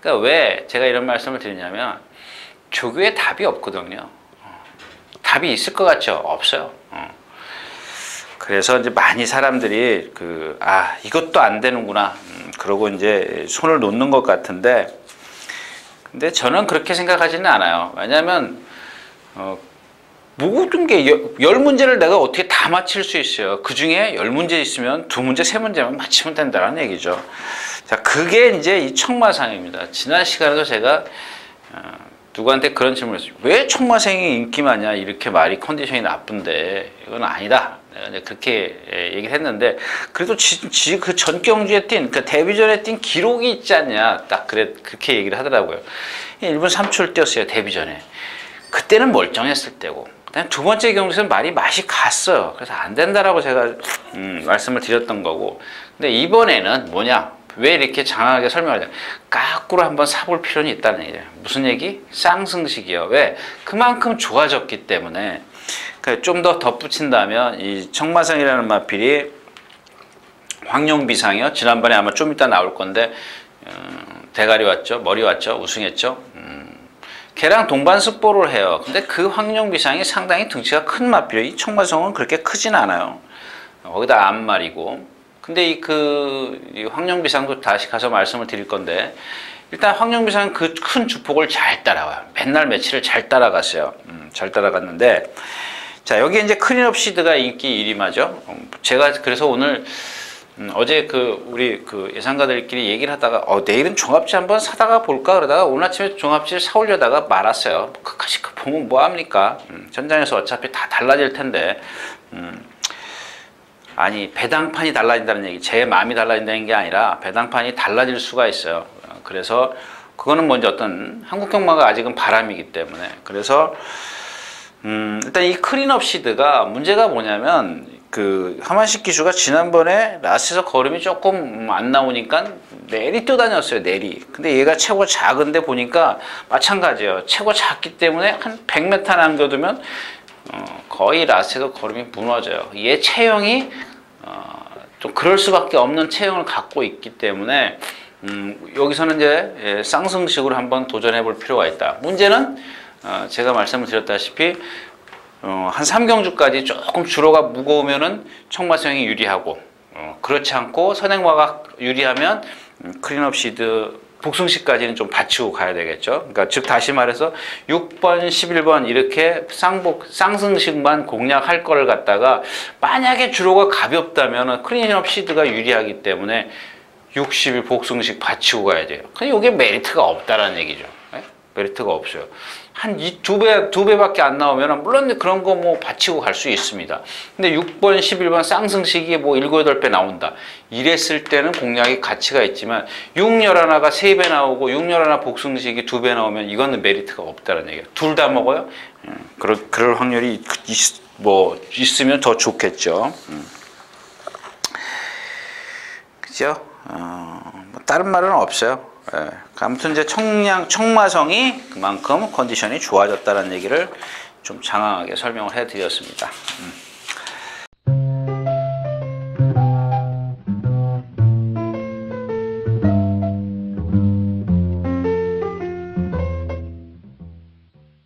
그러니까 왜 제가 이런 말씀을 드리냐면 조교에 답이 없거든요. 답이 있을 것 같죠? 없어요. 그래서 이제 많이 사람들이 이것도 안 되는구나. 그러고 이제 손을 놓는 것 같은데, 근데 저는 그렇게 생각하지는 않아요. 왜냐하면 모든 게 10문제를 내가 어떻게 다 맞힐 수 있어요. 그 중에 10문제 있으면 2문제, 3문제만 맞히면 된다는 얘기죠. 자, 그게 이제 이 청마상입니다. 지난 시간에도 제가 누구한테 그런 질문을 했어요. 왜 청마생이 인기 많냐? 이렇게 말이 컨디션이 나쁜데. 이건 아니다. 내가 이제 그렇게 얘기를 했는데, 그래도 그 전 경주에 그 데뷔전에 뛴 기록이 있지 않냐, 딱 그렇게 얘기를 하더라고요. 1분 3초를 뛰었어요, 데뷔전에. 그때는 멀쩡했을 때고. 두 번째 경주에서는 맛이 갔어요. 그래서 안 된다라고 제가 말씀을 드렸던 거고. 근데 이번에는 뭐냐? 왜 이렇게 장황하게 설명하냐? 거꾸로 한번 사볼 필요는 있다는 얘기예요. 무슨 얘기? 쌍승식이요. 왜? 그만큼 좋아졌기 때문에. 좀 더 덧붙인다면 이 청마성이라는 마필이 황룡비상이요. 지난번에 아마 좀 이따 나올 건데 대가리 왔죠, 머리 왔죠, 우승했죠. 걔랑 동반 습보를 해요. 근데 그 황룡비상이 상당히 등치가 큰 마필이에요. 이 청마성은 그렇게 크진 않아요. 거기다 앞말이고. 근데 이 황룡비상도 다시 가서 말씀을 드릴 건데, 일단 황룡비상은 그 큰 주폭을 잘 따라와요. 맨날 며칠을 잘 따라갔어요. 잘 따라갔는데, 자, 여기 이제 클린업 시드가 인기 1위마죠. 제가 그래서 오늘 어제 우리 예상가들끼리 얘기를 하다가 내일은 종합지 한번 사다가 볼까 그러다가 오늘 아침에 종합지를 사오려다가 말았어요. 그까짓 거 보면 뭐합니까? 전장에서 어차피 다 달라질 텐데. 아니, 배당판이 달라진다는 얘기, 제 마음이 달라진다는 게 아니라 배당판이 달라질 수가 있어요. 그래서 그거는 먼저 어떤 한국 경마가 아직은 바람이기 때문에. 그래서 일단 이 클린업 시드가 문제가 뭐냐면, 하만식 기수가 지난번에 라스에서 걸음이 조금 안 나오니까 내리 뛰어다녔어요, 내리. 근데 얘가 최고 작은데 보니까 마찬가지예요. 최고 작기 때문에 한 100m 남겨두면 거의 라스에서 걸음이 무너져요. 얘 체형이 좀 그럴 수밖에 없는 체형을 갖고 있기 때문에 여기서는 이제 쌍승식으로 한번 도전해 볼 필요가 있다. 문제는 제가 말씀을 드렸다시피 한 3경주까지 조금 주로가 무거우면은 청마성이 유리하고, 그렇지 않고 선행마가 유리하면 클린업 시드 복승식까지는 좀 받치고 가야 되겠죠. 그러니까 즉 다시 말해서 6번, 11번 이렇게 쌍승식만 공략할 거를 갖다가 만약에 주로가 가볍다면 클린업 시드가 유리하기 때문에 60일 복승식 받치고 가야 돼요. 근데 이게 메리트가 없다라는 얘기죠. 네? 메리트가 없어요. 한 두 배밖에 안 나오면 물론 그런 거 뭐 받치고 갈 수 있습니다. 근데 6번, 11번 쌍승식이 뭐 7, 8배 나온다. 이랬을 때는 공략이 가치가 있지만 6, 11가 3배 나오고 6, 11 복승식이 2배 나오면 이거는 메리트가 없다는 얘기예요. 둘 다 먹어요? 그럴 확률이 있으면 더 좋겠죠. 그죠? 뭐 다른 말은 없어요. 예. 아무튼 이제 청마성이 그만큼 컨디션이 좋아졌다는 얘기를 좀 장황하게 설명을 해드렸습니다.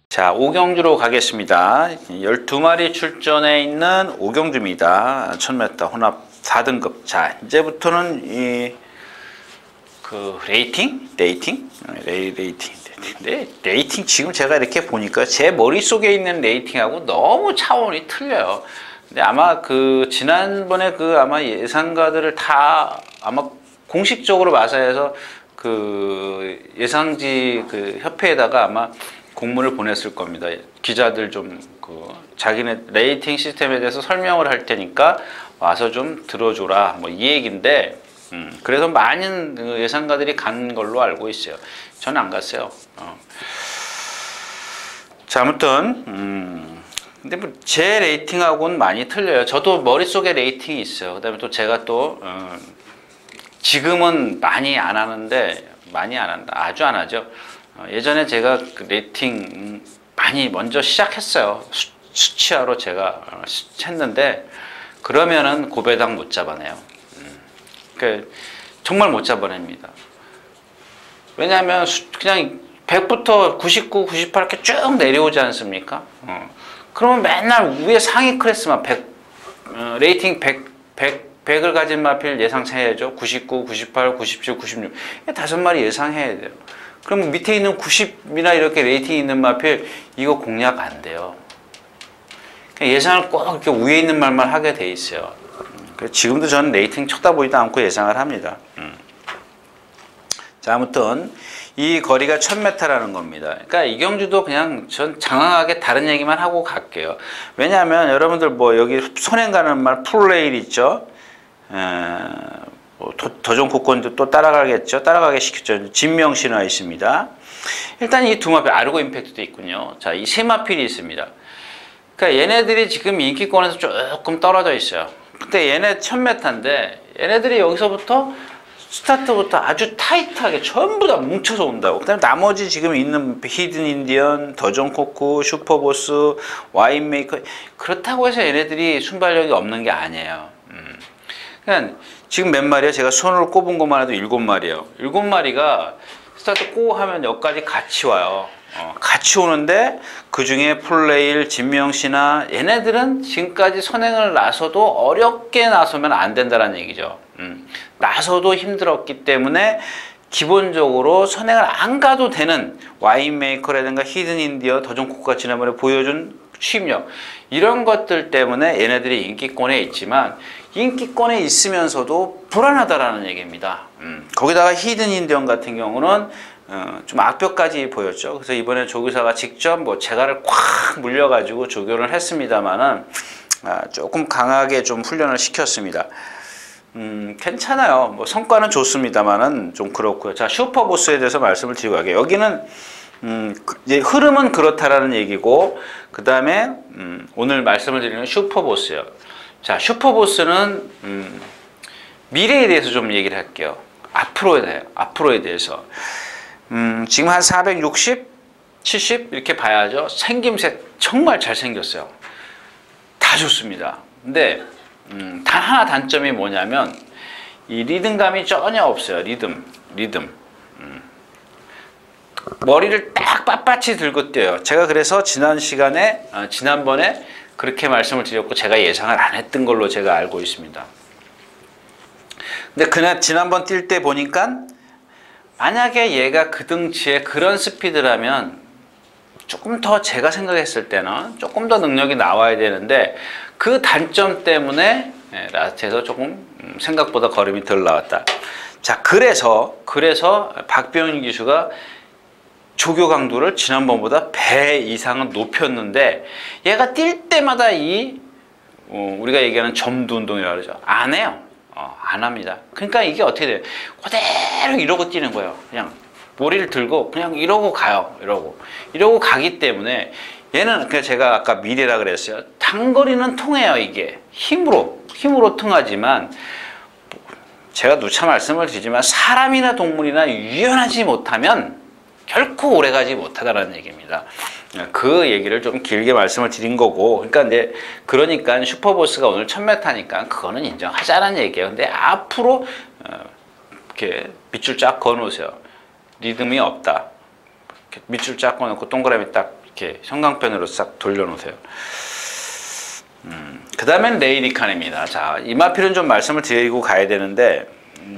자, 5경주로 가겠습니다. 12마리 출전해 있는 5경주입니다. 1000m 혼합 4등급. 자, 이제부터는 레이팅? 근데 레이팅 지금 제가 이렇게 보니까 제 머릿속에 있는 레이팅하고 너무 차원이 틀려요. 근데 아마 지난번에 아마 예상가들을 다 아마 공식적으로 마사해서 예상지 협회에다가 아마 공문을 보냈을 겁니다. 기자들 좀 자기네 레이팅 시스템에 대해서 설명을 할 테니까 와서 좀 들어줘라. 뭐 이 얘기인데, 그래서 많은 예상가들이 간 걸로 알고 있어요. 저는 안 갔어요. 자, 아무튼 근데 뭐 제 레이팅하고는 많이 틀려요. 저도 머릿속에 레이팅이 있어요. 그다음에 또 제가 또 지금은 많이 안 하는데, 많이 안 한다. 아주 안 하죠. 예전에 제가 레이팅 많이 먼저 시작했어요. 수치화로 제가 했는데 그러면은 고배당 못 잡아내요. 정말 못 잡아냅니다. 왜냐하면 그냥 100부터 99, 98 이렇게 쭉 내려오지 않습니까? 그러면 맨날 위에 상위 클래스만 레이팅 100을 가진 마필 예상해야죠. 99, 98, 97, 96 5마리 예상해야 돼요. 그럼 밑에 있는 90이나 이렇게 레이팅 있는 마필 이거 공략 안 돼요. 예상을 꼭 이렇게 위에 있는 말만 하게 돼 있어요. 지금도 저는 레이팅 쳐다보지도 않고 예상을 합니다. 자, 아무튼 이 거리가 1000m라는 겁니다. 그러니까 이경주도 그냥 전 장황하게 다른 얘기만 하고 갈게요. 왜냐하면 여러분들 뭐 여기 선행 가는 말 풀레일 있죠. 도전코권도 또 따라가겠죠. 따라가게 시켰죠. 진명신화 있습니다. 일단 이 두 마필 아르고 임팩트도 있군요. 자, 이 세 마필이 있습니다. 그러니까 얘네들이 지금 인기권에서 조금 떨어져 있어요. 근데 얘네 1000m인데 얘네들이 여기서부터 스타트부터 아주 타이트하게 전부 다 뭉쳐서 온다고. 그다음에 나머지 지금 있는 히든 인디언, 더존코쿠, 슈퍼보스, 와인메이커 그렇다고 해서 얘네들이 순발력이 없는 게 아니에요. 그냥 지금 몇 마리야? 제가 손으로 꼽은 것만 해도 7마리예요. 7마리가 스타트 고 하면 여기까지 같이 와요. 같이 오는데 그 중에 풀레일, 진명신화 얘네들은 지금까지 선행을 나서도 어렵게 나서면 안 된다는 얘기죠. 나서도 힘들었기 때문에 기본적으로 선행을 안 가도 되는 와인메이커라든가 히든 인디어, 더존코크가 지난번에 보여준 취입력 이런 것들 때문에 얘네들이 인기권에 있지만 인기권에 있으면서도 불안하다라는 얘기입니다. 거기다가 히든 인디언 같은 경우는 좀 악벽까지 보였죠. 그래서 이번에 조교사가 직접 뭐 재갈을 콱 물려가지고 조교를 했습니다만은 조금 강하게 좀 훈련을 시켰습니다. 괜찮아요. 뭐 성과는 좋습니다만은 좀 그렇고요. 자, 슈퍼보스에 대해서 말씀을 드리고 갈게요. 여기는 이제 흐름은 그렇다라는 얘기고 그 다음에 오늘 말씀을 드리는 슈퍼보스예요. 자, 슈퍼보스는 미래에 대해서 좀 얘기를 할게요. 앞으로에 대해서 지금 한 460, 70 이렇게 봐야죠. 생김새 정말 잘생겼어요. 다 좋습니다. 근데 단 하나 단점이 뭐냐면 이 리듬감이 전혀 없어요. 리듬. 머리를 딱 빳빳이 들고 뛰어요. 제가 그래서 지난번에 그렇게 말씀을 드렸고 제가 예상을 안 했던 걸로 제가 알고 있습니다. 근데 지난번 뛸 때 보니까 만약에 얘가 그 등치에 그런 스피드라면 조금 더 제가 생각했을 때는 조금 더 능력이 나와야 되는데 그 단점 때문에 라스트에서 조금 생각보다 걸음이 덜 나왔다. 자, 그래서 박병인 기수가 조교 강도를 지난번보다 배 이상은 높였는데 얘가 뛸 때마다 우리가 얘기하는 점두 운동이라고 그러죠. 안 해요. 안 합니다. 그러니까 이게 어떻게 돼요? 그대로 이러고 뛰는 거예요. 그냥 머리를 들고 그냥 이러고 가요. 이러고 가기 때문에 얘는 그냥 제가 아까 미래라 그랬어요. 단거리는 통해요. 이게 힘으로 통하지만 제가 누차 말씀을 드리지만 사람이나 동물이나 유연하지 못하면 결코 오래가지 못하다라는 얘기입니다. 그 얘기를 좀 길게 말씀을 드린 거고, 그러니까 슈퍼보스가 오늘 1000m니까 그거는 인정하자는 얘기예요. 근데 앞으로 이렇게 밑줄 쫙 그어놓으세요. 리듬이 없다. 밑줄 쫙 그어놓고 동그라미 딱 이렇게 형광펜으로 싹 돌려놓으세요. 그 다음엔 레이디칸입니다. 자, 이 마필은 좀 말씀을 드리고 가야 되는데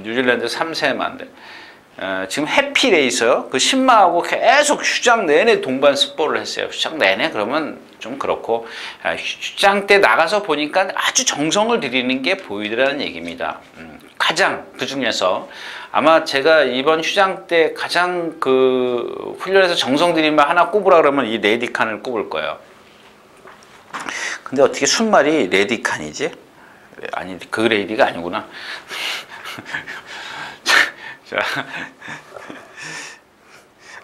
뉴질랜드 3세마인데 지금 해피레이서요. 그 신마하고 계속 휴장 내내 동반 습보를 했어요. 휴장 내내 그러면 좀 그렇고 휴장 때 나가서 보니까 아주 정성을 들이는 게 보이더라는 얘기입니다. 가장 그 중에서 아마 제가 이번 휴장 때 가장 그 훈련에서 정성 들인 말 하나 꼽으라 그러면 이 레디칸을 꼽을 거예요. 근데 어떻게 순말이 레디칸이지? 아니, 그 레이디가 아니구나. 자,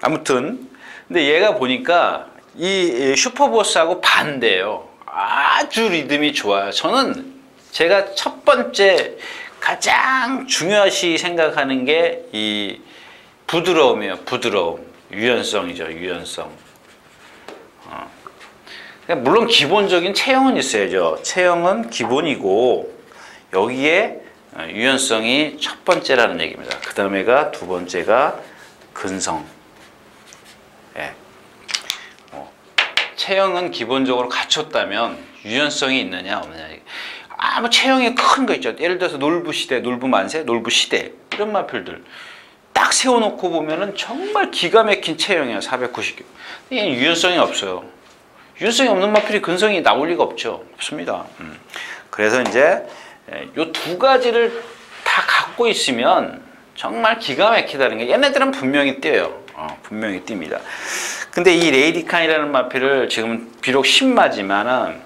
아무튼 근데 얘가 보니까 이 슈퍼보스하고 반대예요. 아주 리듬이 좋아요. 제가 첫 번째 가장 중요시 생각하는 게 이 부드러움이에요. 유연성이죠. 유연성. 물론 기본적인 체형은 있어야죠. 체형은 기본이고 여기에 유연성이 첫 번째라는 얘기입니다. 그 다음에가 두 번째가 근성. 체형은 기본적으로 갖췄다면 유연성이 있느냐 없느냐. 뭐 체형이 큰 거 있죠. 예를 들어서 놀부시대, 놀부만세, 놀부시대 이런 마필들 딱 세워놓고 보면은 정말 기가 막힌 체형이에요. 490kg. 얘는 유연성이 없어요. 유연성이 없는 마필이 근성이 나올 리가 없습니다. 그래서 이제 요 두 가지를 다 갖고 있으면 정말 기가 막히다는 게 얘네들은 분명히 뛰어요. 분명히 뜁니다. 근데 이 레이디칸이라는 마피를 지금 비록 신마지만은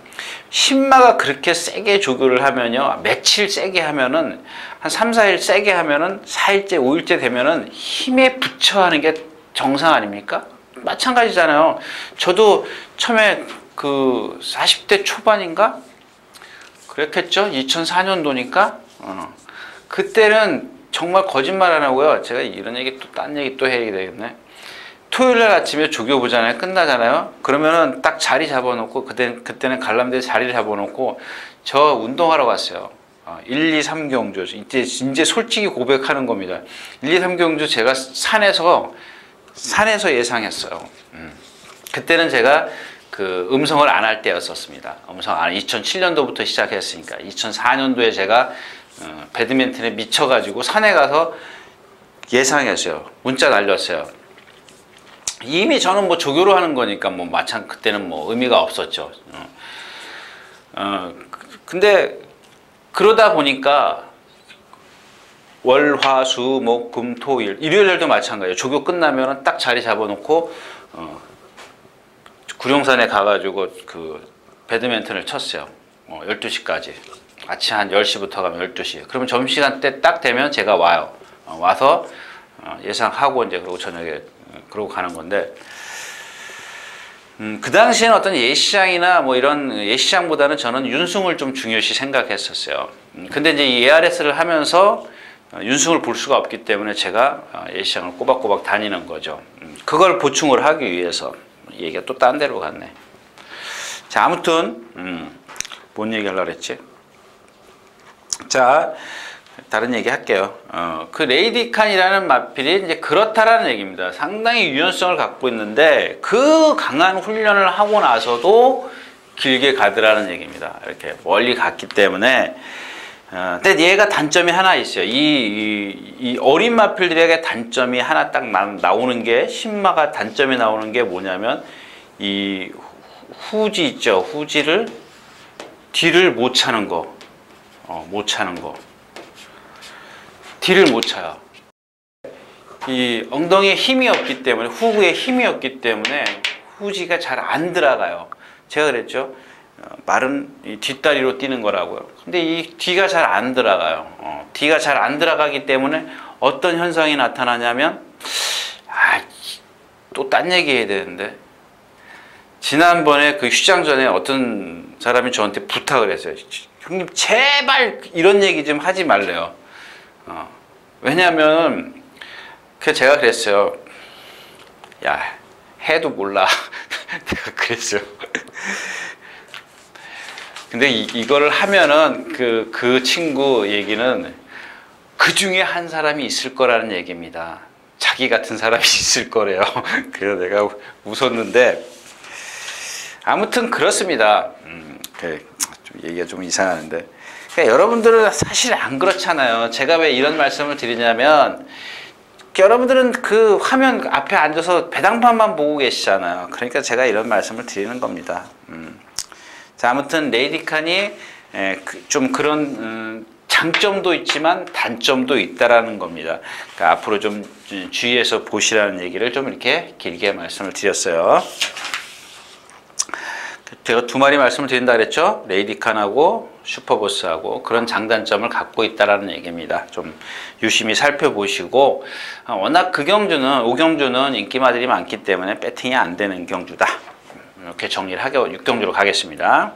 신마가 그렇게 세게 조교를 하면요, 며칠 세게 하면은 한 3, 4일 세게 하면은 4일째, 5일째 되면은 힘에 부처 하는 게 정상 아닙니까? 마찬가지잖아요. 저도 처음에 그 40대 초반인가? 그랬겠죠? 2004년도니까. 그때는 정말 거짓말 안 하고요. 제가 이런 얘기 또 딴 얘기 또 해야 되겠네. 토요일날 아침에 조교 보잖아요. 끝나잖아요. 그러면은 딱 자리 잡아놓고 그때는 관람대에 자리를 잡아놓고 저 운동하러 갔어요. 1, 2, 3경주. 이제 솔직히 고백하는 겁니다. 1, 2, 3경주 제가 산에서 예상했어요. 그때는 제가 그 음성을 안 할 때였었습니다. 음성 안 2007년도부터 시작했으니까 2004년도에 제가 배드민턴에 미쳐가지고 산에 가서 예상했어요. 문자 날렸어요. 이미 저는 뭐 조교로 하는 거니까 뭐 그때는 뭐 의미가 없었죠. 근데 그러다 보니까 월, 화, 수, 목, 금, 토, 일, 일요일날도 마찬가지예요. 조교 끝나면은 딱 자리 잡아놓고 구룡산에 가가지고 그 배드민턴을 쳤어요. 12시까지. 아침 한 10시부터 가면 12시. 그러면 점심시간 때 딱 되면 제가 와요. 와서 예상하고 이제 그러고 저녁에 그러고 가는 건데, 그 당시에는 어떤 예시장이나 뭐 이런 예시장보다는 저는 윤승을 좀 중요시 생각했었어요. 근데 이제 이 ARS를 하면서 윤승을 볼 수가 없기 때문에 제가 예시장을 꼬박꼬박 다니는 거죠. 그걸 보충을 하기 위해서. 얘기가 또 딴 데로 갔네. 자, 아무튼 뭔 얘기 하려고 그랬지? 자, 다른 얘기 할게요. 그 레이디칸이라는 마필이 이제 그렇다라는 얘기입니다. 상당히 유연성을 갖고 있는데 그 강한 훈련을 하고 나서도 길게 가더라는 얘기입니다. 이렇게 멀리 갔기 때문에. 근데 얘가 단점이 하나 있어요. 이 어린 마필들에게 단점이 하나 딱 나오는 게, 신마가 단점이 나오는 게 뭐냐면 이 후지 있죠. 후지를 뒤를 못 차는 거. 못 차는 거. 뒤를 못 차요. 이 엉덩이에 힘이 없기 때문에, 후구에 힘이 없기 때문에 후지가 잘 안 들어가요. 제가 그랬죠. 말은 이 뒷다리로 뛰는 거라고요. 근데 이 뒤가 잘 안 들어가요. 뒤가 잘 안 들어가기 때문에 어떤 현상이 나타나냐면, 또 딴 얘기 해야 되는데, 지난번에 그 휴장 전에 어떤 사람이 저한테 부탁을 했어요. 형님 제발 이런 얘기 좀 하지 말래요. 왜냐면 제가 그랬어요. 야, 해도 몰라. 내가 그랬어요. 근데 이거를 하면은 그 친구 얘기는 그 중에 한 사람이 있을 거라는 얘기입니다. 자기 같은 사람이 있을 거래요. 그래서 내가 웃었는데, 아무튼 그렇습니다. 좀 얘기가 좀 이상하는데, 그러니까 여러분들은 사실 안 그렇잖아요. 제가 왜 이런 말씀을 드리냐면, 여러분들은 그 화면 앞에 앉아서 배당판만 보고 계시잖아요. 그러니까 제가 이런 말씀을 드리는 겁니다. 자, 아무튼 레이디칸이 좀 그런 장점도 있지만 단점도 있다라는 겁니다. 그러니까 앞으로 좀 주의해서 보시라는 얘기를 좀 이렇게 길게 말씀을 드렸어요. 제가 두 마리 말씀을 드린다 그랬죠. 레이디칸하고 슈퍼보스하고 그런 장단점을 갖고 있다라는 얘기입니다. 좀 유심히 살펴보시고, 워낙 그 경주는 5경주는 인기마들이 많기 때문에 배팅이 안 되는 경주다. 이렇게 정리를 하고 6경주로 가겠습니다.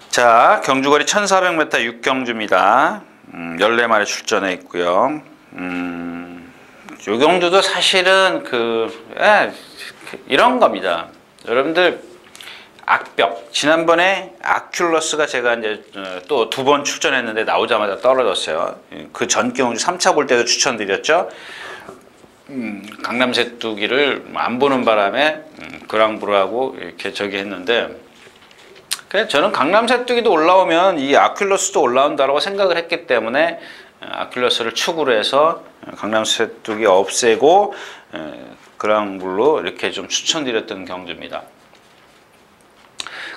자, 경주거리 1400m 6경주입니다. 14마리 출전해 있고요. 요 경주도 사실은 이런 겁니다. 여러분들, 악벽. 지난번에 아큘러스가 제가 이제 또 2번 출전했는데 나오자마자 떨어졌어요. 그 전 경주 3차 볼 때도 추천드렸죠. 강남새뚜기를 안 보는 바람에 그랑브루하고 이렇게 저기 했는데, 그래서 저는 강남새뚜기도 올라오면 이 아큘러스도 올라온다고 생각을 했기 때문에 아큘러스를 축으로 해서 강남새뚜기 없애고 그런 물로 이렇게 좀 추천드렸던 경주입니다.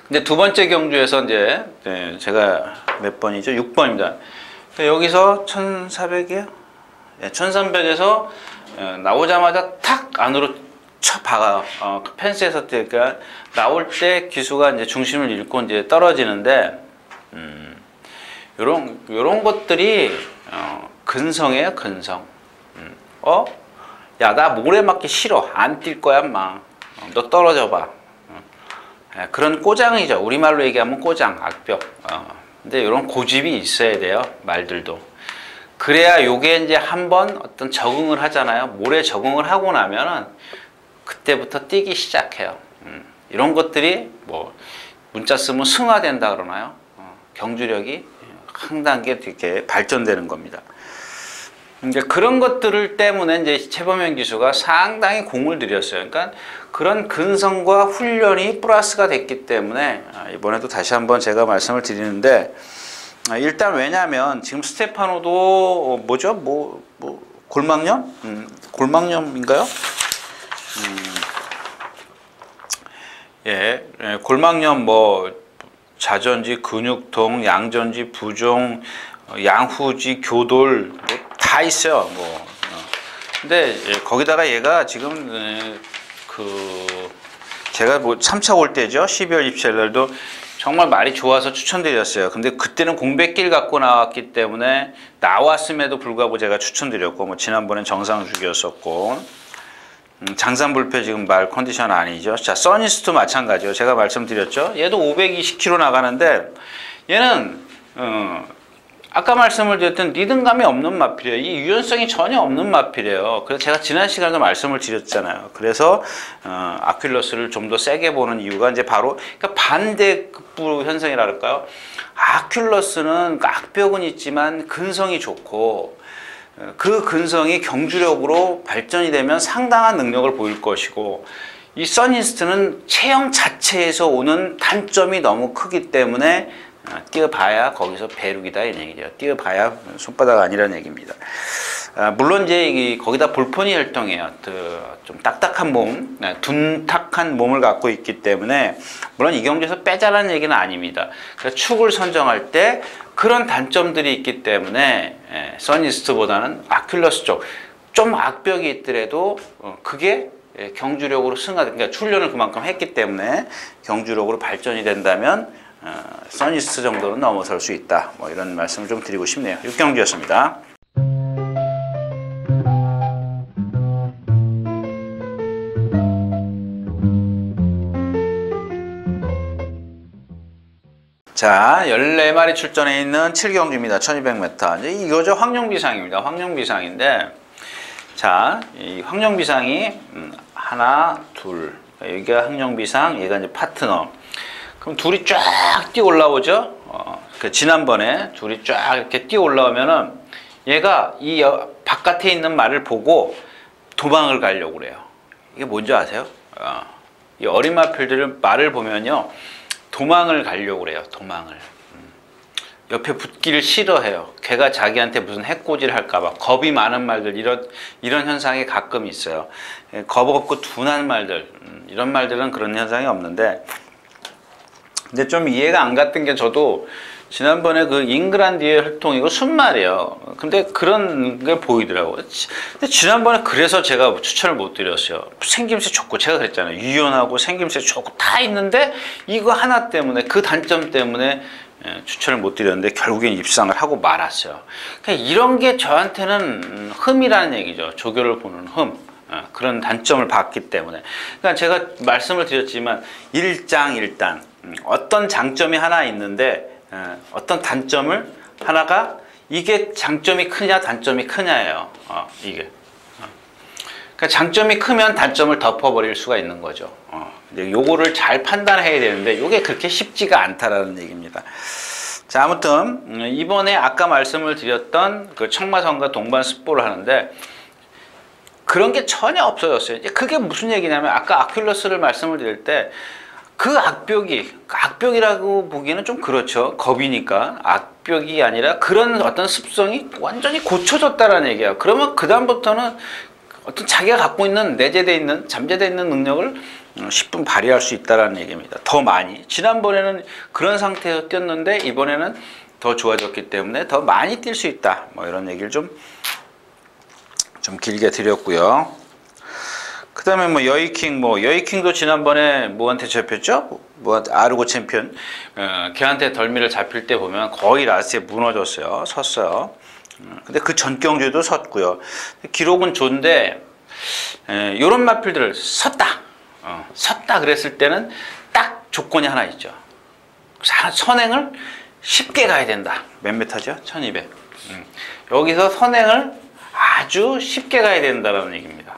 근데 두 번째 경주에서 이제 제가 몇 번이죠? 6번입니다. 여기서 1400이에요? 1300에서 나오자마자 탁 안으로 쳐 박아요. 펜스에서 그러니까 나올 때 기수가 이제 중심을 잃고 이제 떨어지는데, 요런 것들이 근성이에요, 근성. 야, 나 모래 맞기 싫어. 안 뛸 거야, 인마. 너 떨어져 봐. 그런 꼬장이죠. 우리말로 얘기하면 꼬장, 악벽. 근데 이런 고집이 있어야 돼요, 말들도. 그래야 요게 이제 한번 어떤 적응을 하잖아요. 모래 적응을 하고 나면은 그때부터 뛰기 시작해요. 이런 것들이 뭐 문자 쓰면 승화된다 그러나요? 경주력이 한 단계 이렇게 발전되는 겁니다. 이제 그런 것들을 때문에 이제 최범현 기수가 상당히 공을 들였어요. 그러니까 그런 근성과 훈련이 플러스가 됐기 때문에 이번에도 다시 한번 제가 말씀을 드리는데, 일단 왜냐하면 지금 스테파노도 뭐죠? 골막염? 골막염인가요? 골막염 자전지, 근육통, 양전지, 부종, 양후지, 교돌 다 있어요. 근데 거기다가 얘가 지금 제가 3차 올 때죠. 12월 27일 날도 정말 말이 좋아서 추천드렸어요. 근데 그때는 공백기를 갖고 나왔기 때문에 나왔음에도 불구하고 제가 추천드렸고, 지난번엔 정상주기였었고, 장산불패 지금 말 컨디션 아니죠. 자, 써니스도 마찬가지요. 제가 말씀드렸죠. 얘도 520km 나가는데 얘는 아까 말씀을 드렸던 리듬감이 없는 마필이에요. 이 유연성이 전혀 없는 마필이에요. 그래서 제가 지난 시간에도 말씀을 드렸잖아요. 그래서 아큘러스를 좀 더 세게 보는 이유가 이제 바로 그러니까 반대급부 현상이라 할까요? 아큘러스는 악벽은 있지만 근성이 좋고, 그 근성이 경주력으로 발전이 되면 상당한 능력을 보일 것이고, 이 써니스트는 체형 자체에서 오는 단점이 너무 크기 때문에 뛰어봐야 거기서 배룩이다 이 얘기죠. 뛰어봐야 손바닥 아니라는 얘기입니다. 물론 이제 거기다 볼포니 혈통이에요. 좀 딱딱한 몸, 둔탁한 몸을 갖고 있기 때문에 물론 이 경주에서 빼자라는 얘기는 아닙니다. 그래서 축을 선정할 때 그런 단점들이 있기 때문에 써니스트보다는 아큘러스 쪽 좀 악벽이 있더라도 그게 경주력으로 그러니까 훈련을 그만큼 했기 때문에 경주력으로 발전이 된다면 써니스트 정도는 넘어설 수 있다. 이런 말씀을 좀 드리고 싶네요. 6경주였습니다. 자, 14마리 출전해 있는 7경주입니다. 1200m. 이제 이거죠. 황룡비상입니다. 황룡비상인데, 자, 이 황룡비상이 하나, 둘. 여기가 황룡비상, 얘가 이제 파트너. 그럼 둘이 쫙 뛰어 올라오죠. 지난번에 둘이 쫙 이렇게 뛰어 올라오면은 얘가 이 바깥에 있는 말을 보고 도망을 가려고 그래요. 이게 뭔지 아세요? 이 어린 마필들은 말을 보면요, 도망을 가려고 그래요. 도망을. 옆에 붙기를 싫어해요. 걔가 자기한테 무슨 해코지를 할까봐. 겁이 많은 말들, 이런 현상이 가끔 있어요. 겁 없고 둔한 말들, 이런 말들은 그런 현상이 없는데, 근데 좀 이해가 안 갔던 게, 저도 지난번에 그 잉글란드의 혈통이고 순말이에요. 근데 그런 게 보이더라고요. 근데 지난번에 그래서 제가 추천을 못 드렸어요. 생김새 좋고, 제가 그랬잖아요. 유연하고 생김새 좋고 다 있는데 이거 하나 때문에, 그 단점 때문에 추천을 못 드렸는데 결국엔 입상을 하고 말았어요. 그러니까 이런 게 저한테는 흠이라는 얘기죠. 조교를 보는 흠. 그런 단점을 봤기 때문에. 그러니까 제가 말씀을 드렸지만 일장일단 어떤 장점이 하나 있는데 어떤 단점을 하나가, 이게 장점이 크냐 단점이 크냐예요. 이게. 그러니까 장점이 크면 단점을 덮어버릴 수가 있는 거죠. 요거를 잘 판단해야 되는데 요게 그렇게 쉽지가 않다라는 얘기입니다. 자, 아무튼 이번에 아까 말씀을 드렸던 그 청마선과 동반 습보를 하는데 그런 게 전혀 없어졌어요. 그게 무슨 얘기냐면, 아까 아큘러스를 말씀을 드릴 때 그 악벽이라고 보기에는 좀 그렇죠. 겁이니까. 악벽이 아니라 그런 어떤 습성이 완전히 고쳐졌다라는 얘기야. 그러면 그다음부터는 어떤 자기가 갖고 있는 내재되어 있는 잠재되어 있는 능력을 10분 발휘할 수 있다는 얘기입니다. 더 많이. 지난번에는 그런 상태에서 뛰었는데 이번에는 더 좋아졌기 때문에 더 많이 뛸 수 있다. 뭐 이런 얘기를 좀 길게 드렸고요. 그 다음에 뭐 여이킹도 지난번에 뭐한테 잡혔죠? 아르고 챔피언. 걔한테 덜미를 잡힐 때 보면 거의 라스트에 무너졌어요. 섰어요. 근데 그 전 경주에도 섰고요. 기록은 좋은데, 요런 마필들을 섰다 그랬을 때는 딱 조건이 하나 있죠. 선행을 쉽게 가야 된다. 몇 미터죠? 1200. 여기서 선행을 아주 쉽게 가야 된다는 얘기입니다.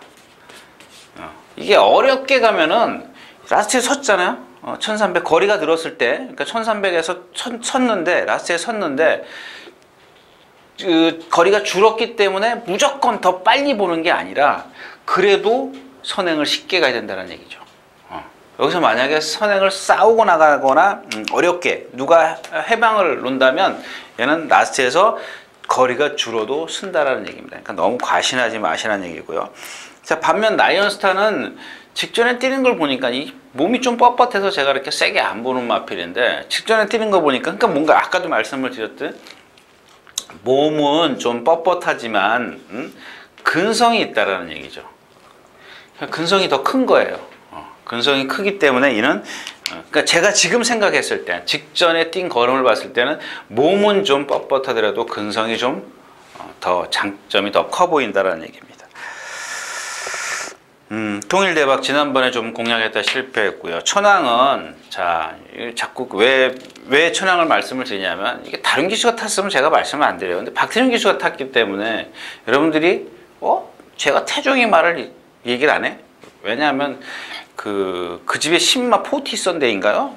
이게 어렵게 가면은 라스트에 섰잖아요. 1300 거리가 늘었을 때, 그러니까 1300에서 섰는데 라스트에 섰는데 그 거리가 줄었기 때문에 무조건 더 빨리 보는 게 아니라 그래도 선행을 쉽게 가야 된다는 얘기죠. 여기서 만약에 선행을 싸우고 나가거나 어렵게 누가 해방을 놓는다면 얘는 라스트에서 거리가 줄어도 쓴다라는 얘기입니다. 그러니까 너무 과신하지 마시라는 얘기고요. 자, 반면 라이언스타는 직전에 뛰는 걸 보니까 이 몸이 좀 뻣뻣해서 제가 이렇게 세게 안 보는 마필인데 직전에 뛰는 거 보니까 그러니까 뭔가 아까도 말씀을 드렸듯 몸은 좀 뻣뻣하지만 근성이 있다라는 얘기죠. 근성이 더 큰 거예요. 근성이 크기 때문에 이는 그러니까 제가 지금 생각했을 때 직전에 뛴 걸음을 봤을 때는 몸은 좀 뻣뻣하더라도 근성이 좀 더 장점이 더 커 보인다라는 얘기입니다. 통일대박 지난번에 좀 공략했다 실패했고요. 천왕은 자 자꾸 왜 천왕을 말씀을 드리냐면 이게 다른 기수가 탔으면 제가 말씀을 안 드려요. 근데 박태준 기수가 탔기 때문에 여러분들이 제가 태종이 말을 얘기를 안 해? 왜냐하면 그 집에 신마 포티 썬데이인가요?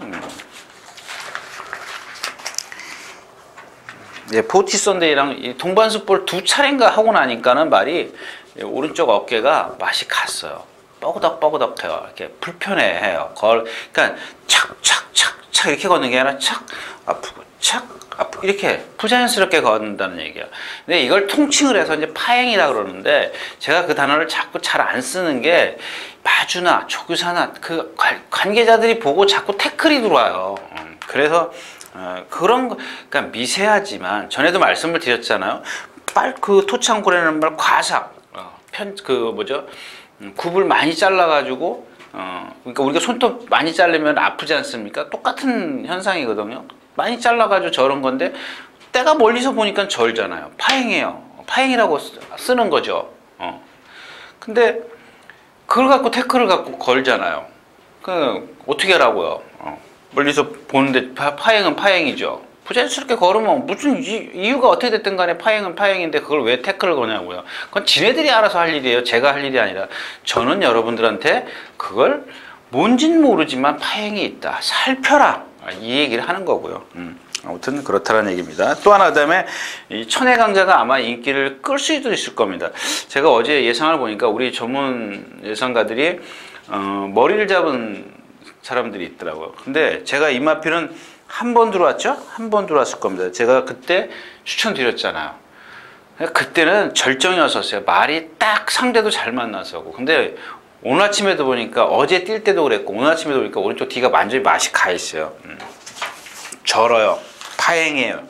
네, 포티 썬데이랑 동반수볼 2차례인가 하고 나니까는 말이 오른쪽 어깨가 맛이 갔어요. 뻐그덕뻐그덕해요. 이렇게 불편해해요. 그러니까 착착착착 이렇게 걷는 게 아니라 착 아프고 착 아프고 이렇게 부자연스럽게 걷는다는 얘기예요. 근데 이걸 통칭을 해서 이제 파행이라 그러는데 제가 그 단어를 자꾸 잘 안 쓰는 게 마주나 조교사나 그 관계자들이 보고 자꾸 태클이 들어와요. 그래서 그런 거, 그러니까 미세하지만 전에도 말씀을 드렸잖아요. 그 토창고래는 말 과삭 굽을 많이 잘라가지고 그러니까 우리가 손톱 많이 자르면 아프지 않습니까? 똑같은 현상이거든요. 많이 잘라가지고 저런 건데 때가 멀리서 보니까 절잖아요. 파행이에요. 파행이라고 쓰는 거죠. 근데 그걸 갖고 태클을 갖고 걸잖아요. 어떻게 하라고요? 멀리서 보는데 파행은 파행이죠. 부자연스럽게 걸으면 무슨 이유가 어떻게 됐든 간에 파행은 파행인데 그걸 왜 태클을 거냐고요. 그건 지네들이 알아서 할 일이에요. 제가 할 일이 아니라 저는 여러분들한테 그걸 뭔진 모르지만 파행이 있다. 살펴라. 이 얘기를 하는 거고요. 아무튼 그렇다는 얘기입니다. 또 하나 그다음에 이 천혜 강자가 아마 인기를 끌 수도 있을 겁니다. 제가 어제 예상을 보니까 우리 전문 예상가들이 머리를 잡은 사람들이 있더라고요. 근데 제가 이 마필은 한 번 들어왔죠? 한 번 들어왔을 겁니다. 제가 그때 추천드렸잖아요. 그때는 절정이었었어요. 말이 딱 상대도 잘 만나서고. 근데 오늘 아침에도 보니까 어제 뛸 때도 그랬고 오늘 아침에도 보니까 오른쪽 뒤가 완전히 맛이 가 있어요. 절어요. 파행해요.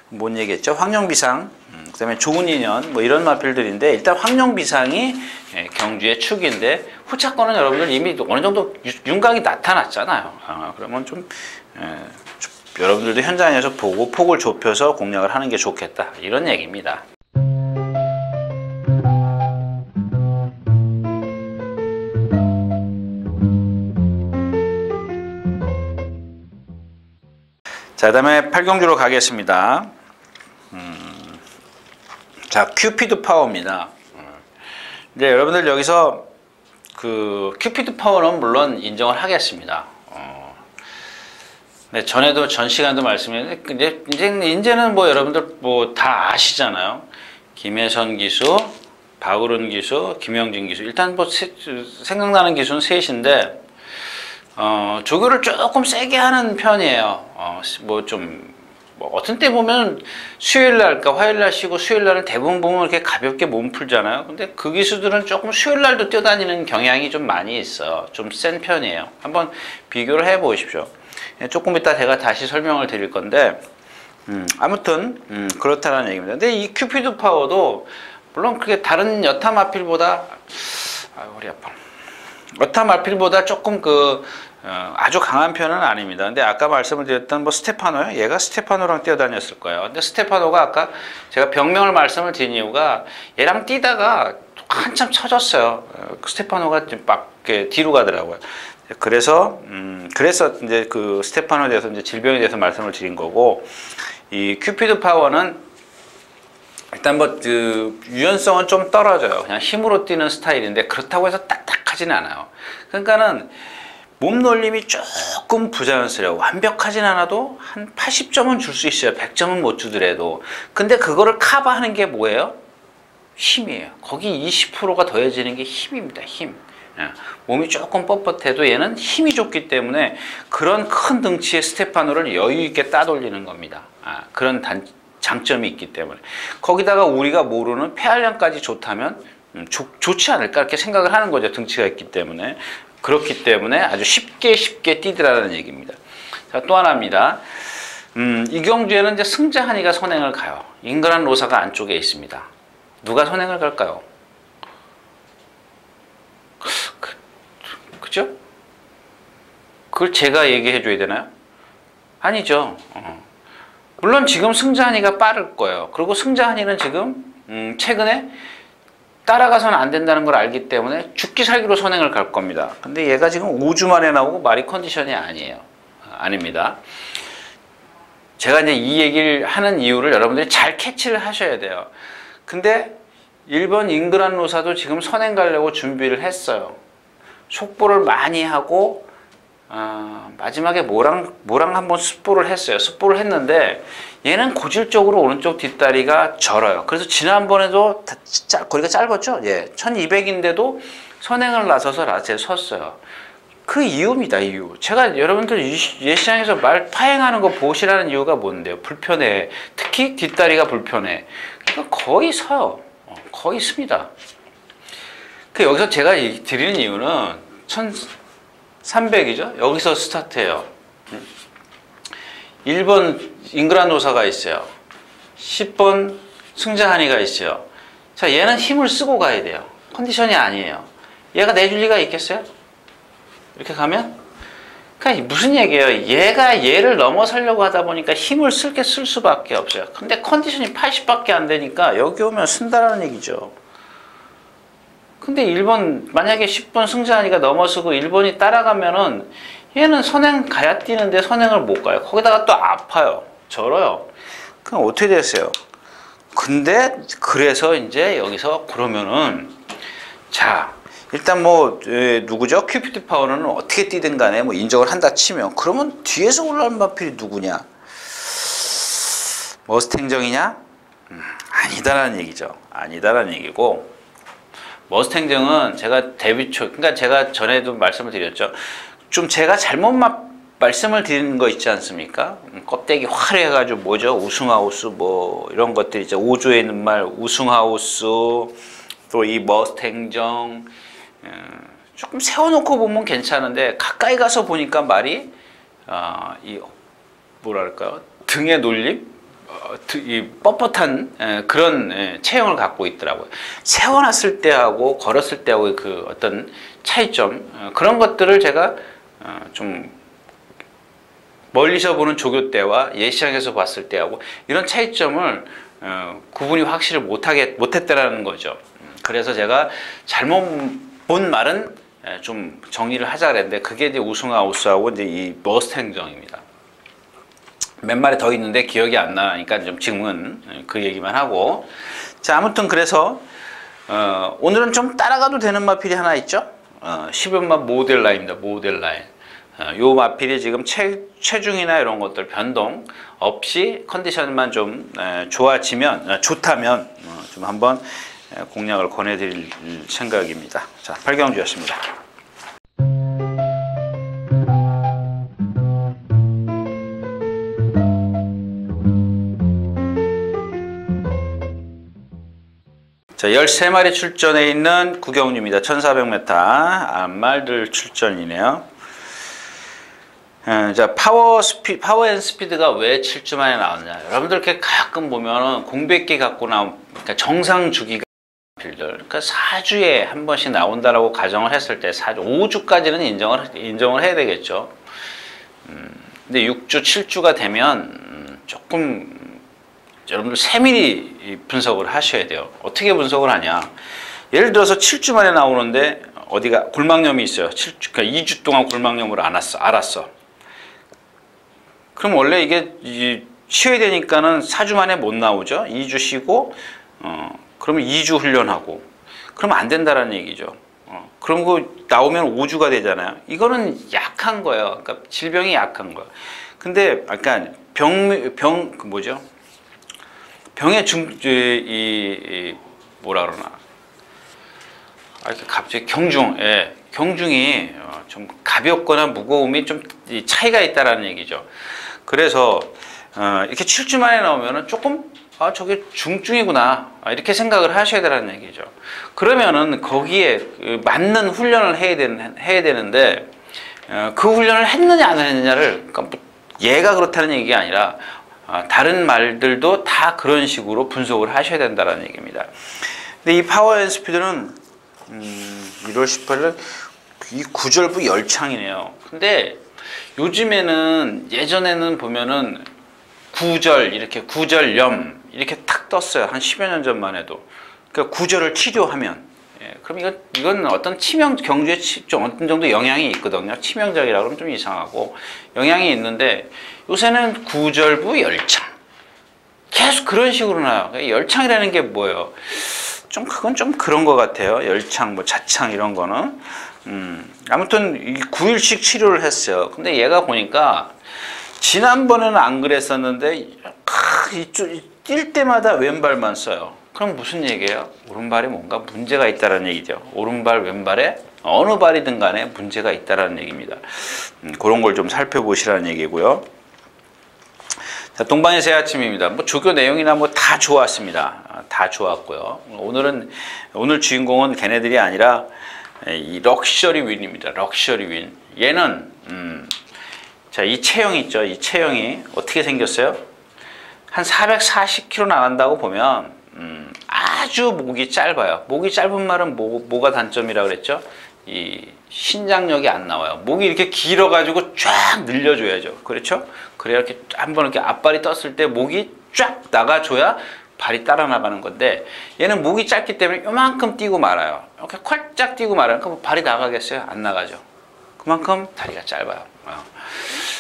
뭔 얘기했죠? 황룡비상, 그 다음에 좋은 인연, 뭐 이런 마필들인데, 일단 황룡비상이 경주의 축인데, 후차권은 여러분들 이미 어느 정도 윤곽이 나타났잖아요. 그러면 좀, 여러분들도 현장에서 보고 폭을 좁혀서 공략을 하는 게 좋겠다. 이런 얘기입니다. 자, 그 다음에 팔경주로 가겠습니다. 자, 큐피드 파워입니다. 이제 여러분들 여기서 그 큐피드 파워는 물론 인정을 하겠습니다. 네, 전에도 전 시간도 말씀했는데 이제는 뭐 여러분들 뭐 다 아시잖아요. 김혜선 기수, 박으론 기수, 김영진 기수. 일단 뭐 생각나는 기수는 셋인데 조교를 조금 세게 하는 편이에요. 뭐 좀 뭐 어떤 때 보면 수요일 날, 그러니까 화요일 날 쉬고 수요일 날은 대부분 보면 이렇게 가볍게 몸 풀잖아요. 근데 그 기수들은 조금 수요일 날도 뛰어다니는 경향이 좀 많이 있어. 좀 센 편이에요. 한번 비교를 해 보십시오. 조금 이따 제가 다시 설명을 드릴 건데, 아무튼 그렇다는 얘기입니다. 근데 이 큐피드 파워도 물론 그게 다른 여타 마필보다 허리 아파. 여타 마필보다 조금 아주 강한 편은 아닙니다. 근데 아까 말씀을 드렸던 뭐 스테파노요? 얘가 스테파노랑 뛰어다녔을 거예요. 근데 스테파노가 아까 제가 병명을 말씀을 드린 이유가 얘랑 뛰다가 한참 처졌어요. 스테파노가 좀 막 뒤로 가더라고요. 그래서 이제 그 스테파노에 대해서 이제 질병에 대해서 말씀을 드린 거고, 이 큐피드 파워는 일단 뭐 유연성은 좀 떨어져요. 그냥 힘으로 뛰는 스타일인데 그렇다고 해서 딱딱하진 않아요. 그러니까는 몸놀림이 조금 부자연스러워. 완벽하진 않아도 한 80점은 줄 수 있어요. 100점은 못 주더라도. 근데 그거를 커버하는 게 뭐예요? 힘이에요. 거기 20%가 더해지는 게 힘입니다. 힘. 몸이 조금 뻣뻣해도 얘는 힘이 좋기 때문에 그런 큰 등치의 스테파노를 여유 있게 따돌리는 겁니다. 그런 장점이 있기 때문에. 거기다가 우리가 모르는 폐활량까지 좋다면 좋지 않을까 이렇게 생각을 하는 거죠. 등치가 있기 때문에. 그렇기 때문에 아주 쉽게 뛰더라는 얘기입니다. 자, 또 하나입니다. 이 경주에는 이제 승자한이가 선행을 가요. 잉그란 로사가 안쪽에 있습니다. 누가 선행을 갈까요? 그죠? 그걸 제가 얘기해 줘야 되나요? 아니죠. 물론 지금 승자한이가 빠를 거예요. 그리고 승자한이는 지금 최근에 따라가서는 안 된다는 걸 알기 때문에 죽기 살기로 선행을 갈 겁니다. 근데 얘가 지금 5주 만에 나오고 말이 컨디션이 아니에요. 아닙니다. 제가 이제 이 얘기를 하는 이유를 여러분들이 잘 캐치를 하셔야 돼요. 근데 1번 잉그란 로사도 지금 선행 가려고 준비를 했어요. 속보를 많이 하고 마지막에 뭐랑 한번 습보를 했어요. 습보를 했는데 얘는 고질적으로 오른쪽 뒷다리가 절어요. 그래서 지난번에도 거리가 짧았죠. 예, 1200인데도 선행을 나서서 라스트에 섰어요. 그 이유입니다. 이유. 제가 여러분들 예시장에서 말 파행하는 거 보시라는 이유가 뭔데요? 불편해. 특히 뒷다리가 불편해. 그러니까 거의 서요. 거의 습니다. 여기서 제가 드리는 이유는 1300이죠? 여기서 스타트해요. 1번 잉그란 로사가 있어요. 10번 승자한이가 있어요. 자, 얘는 힘을 쓰고 가야 돼요. 컨디션이 아니에요. 얘가 내줄 리가 있겠어요? 이렇게 가면? 그러니까 무슨 얘기예요? 얘가 얘를 넘어서려고 하다 보니까 힘을 쓸 수밖에 없어요. 근데 컨디션이 80밖에 안 되니까 여기 오면 쓴다라는 얘기죠. 근데 1번, 만약에 10번 승자한이가 넘어서고 1번이 따라가면은 얘는 선행 가야 뛰는데 선행을 못 가요. 거기다가 또 아파요. 절어요. 그럼 어떻게 됐어요? 근데 그래서 이제 여기서 그러면은 자, 일단 뭐 누구죠? 큐피드 파워는 어떻게 뛰든 간에 뭐 인정을 한다 치면 그러면 뒤에서 올라온 마필이 누구냐? 머스탱정이냐? 아니다라는 얘기죠. 아니다라는 얘기고, 머스탱정은 제가 데뷔 초, 그러니까 제가 전에도 말씀을 드렸죠. 좀 제가 잘못 말씀을 드리는 거 있지 않습니까? 껍데기 화려해가지고 뭐죠? 우승하우스 뭐 이런 것들 있죠. 5조에 있는 말 우승하우스, 또 이 머스탱정, 조금 세워놓고 보면 괜찮은데 가까이 가서 보니까 말이 이 뭐랄까요? 등의 놀림? 이 뻣뻣한 그런 체형을 갖고 있더라고요. 세워놨을 때하고 걸었을 때하고 그 어떤 차이점, 그런 것들을 제가 좀 멀리서 보는 조교 때와 예시장에서 봤을 때하고 이런 차이점을 구분이 확실히 못했다라는 거죠. 그래서 제가 잘못 본 말은 좀 정리를 하자 그랬는데 그게 이제 우승하우스하고 이제 이 머스탱정입니다. 몇 마리 더 있는데 기억이 안 나니까 좀 지금은 그 얘기만 하고, 자, 아무튼 그래서 오늘은 좀 따라가도 되는 마필이 하나 있죠. 10연마 모델라인입니다. 모델라인. 요 마필이 지금 체중이나 이런 것들 변동 없이 컨디션만 좀 좋다면 좀 한번 공략을 권해드릴 생각입니다. 자, 팔경주였습니다. 자, 13마리 출전해 있는 구경주입니다. 1400m 말들 출전이네요. 자, 파워 앤 스피드가 왜 7주 만에 나왔냐. 여러분들 이렇게 가끔 보면은 공백기 갖고 나온, 그러니까 정상 주기가 필들, 그러니까 4주에 한 번씩 나온다라고 가정을 했을 때 4주, 5주까지는 인정을 해야 되겠죠. 근데 6주, 7주가 되면 조금 여러분들 세밀히 분석을 하셔야 돼요. 어떻게 분석을 하냐. 예를 들어서 7주 만에 나오는데 어디가 골막염이 있어요. 7주, 그러니까 2주 동안 골막염으로 알았어. 그럼 원래 이게 쉬어야 되니까는 4주 만에 못 나오죠. 2주 쉬고 그러면 2주 훈련하고 그러면 안 된다라는 얘기죠. 그럼 그 나오면 5주가 되잖아요. 이거는 약한 거예요. 그러니까 질병이 약한 거예요. 근데 약간 그 뭐죠? 병의 뭐라 그러나? 갑자기 경중이 좀 가볍거나 무거움이 좀 차이가 있다라는 얘기죠. 그래서 이렇게 7주 만에 나오면은 조금 저게 중증이구나 이렇게 생각을 하셔야 되라는 얘기죠. 그러면은 거기에 맞는 훈련을 해야 되는데 그 훈련을 했느냐 안 했느냐를, 그러니까 얘가 그렇다는 얘기가 아니라 다른 말들도 다 그런 식으로 분석을 하셔야 된다는 얘기입니다. 근데 이 파워 앤 스피드는 1월 18일 이 구절부 열창이네요. 근데 요즘에는, 예전에는 보면은 이렇게 구절염 이렇게 탁 떴어요. 한 10여 년 전만 해도. 그러니까 구절을 치료하면, 그럼 이건 어떤 경주에 좀 어떤 정도 영향이 있거든요. 치명적이라고 하면 좀 이상하고 영향이 있는데, 요새는 구절부 열창 계속 그런 식으로 나와요. 열창이라는 게 뭐예요? 그건 좀 그런 것 같아요. 열창, 뭐 자창 이런 거는. 아무튼 9일씩 치료를 했어요. 근데 얘가 보니까 지난번에는 안 그랬었는데 뛸 때마다 왼발만 써요. 그럼 무슨 얘기예요? 오른발에 뭔가 문제가 있다는 얘기죠. 오른발, 왼발에 어느 발이든 간에 문제가 있다는 얘기입니다. 그런 걸 좀 살펴보시라는 얘기고요. 자, 동방의 새 아침입니다. 뭐 조교 내용이나 뭐 다 좋았습니다. 다 좋았고요. 오늘 주인공은 걔네들이 아니라 이 럭셔리 윈입니다. 럭셔리 윈. 얘는 자, 이 체형 있죠. 이 체형이 어떻게 생겼어요? 한 440km 나간다고 보면 아주 목이 짧아요. 목이 짧은 말은 뭐가 단점이라 그랬죠? 이 신장력이 안 나와요. 목이 이렇게 길어가지고 쫙 늘려줘야죠. 그렇죠? 그래야 이렇게 한번 이렇게 앞발이 떴을 때 목이 쫙 나가줘야 발이 따라 나가는 건데, 얘는 목이 짧기 때문에 요만큼 뛰고 말아요. 이렇게 콸짝 뛰고 말아요. 그럼 발이 나가겠어요? 안 나가죠. 그만큼 다리가 짧아요.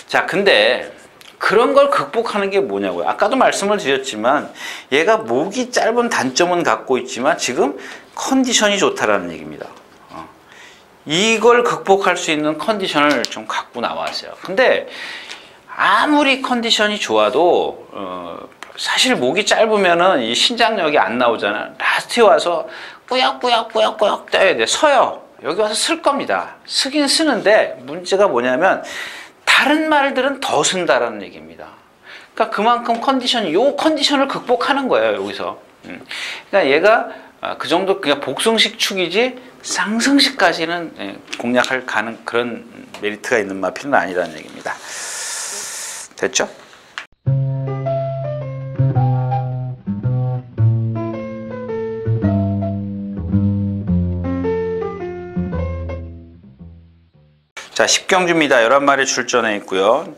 자, 근데 그런 걸 극복하는 게 뭐냐고요. 아까도 말씀을 드렸지만 얘가 목이 짧은 단점은 갖고 있지만 지금 컨디션이 좋다라는 얘기입니다. 이걸 극복할 수 있는 컨디션을 좀 갖고 나왔어요. 근데 아무리 컨디션이 좋아도 사실 목이 짧으면은 이 신장력이 안 나오잖아요. 라스트에 와서 꾸역꾸역 떠야 돼. 서요. 여기 와서 쓸 겁니다. 쓰긴 쓰는데 문제가 뭐냐면 다른 말들은 더 쓴다라는 얘기입니다. 그러니까 그만큼 요 컨디션을 극복하는 거예요, 여기서. 그러니까 얘가 그 정도 그냥 복승식 축이지 상승식까지는 공략할 그런 메리트가 있는 마필은 아니라는 얘기입니다. 됐죠? 자, 10경주입니다. 11마리 출전해 있고요.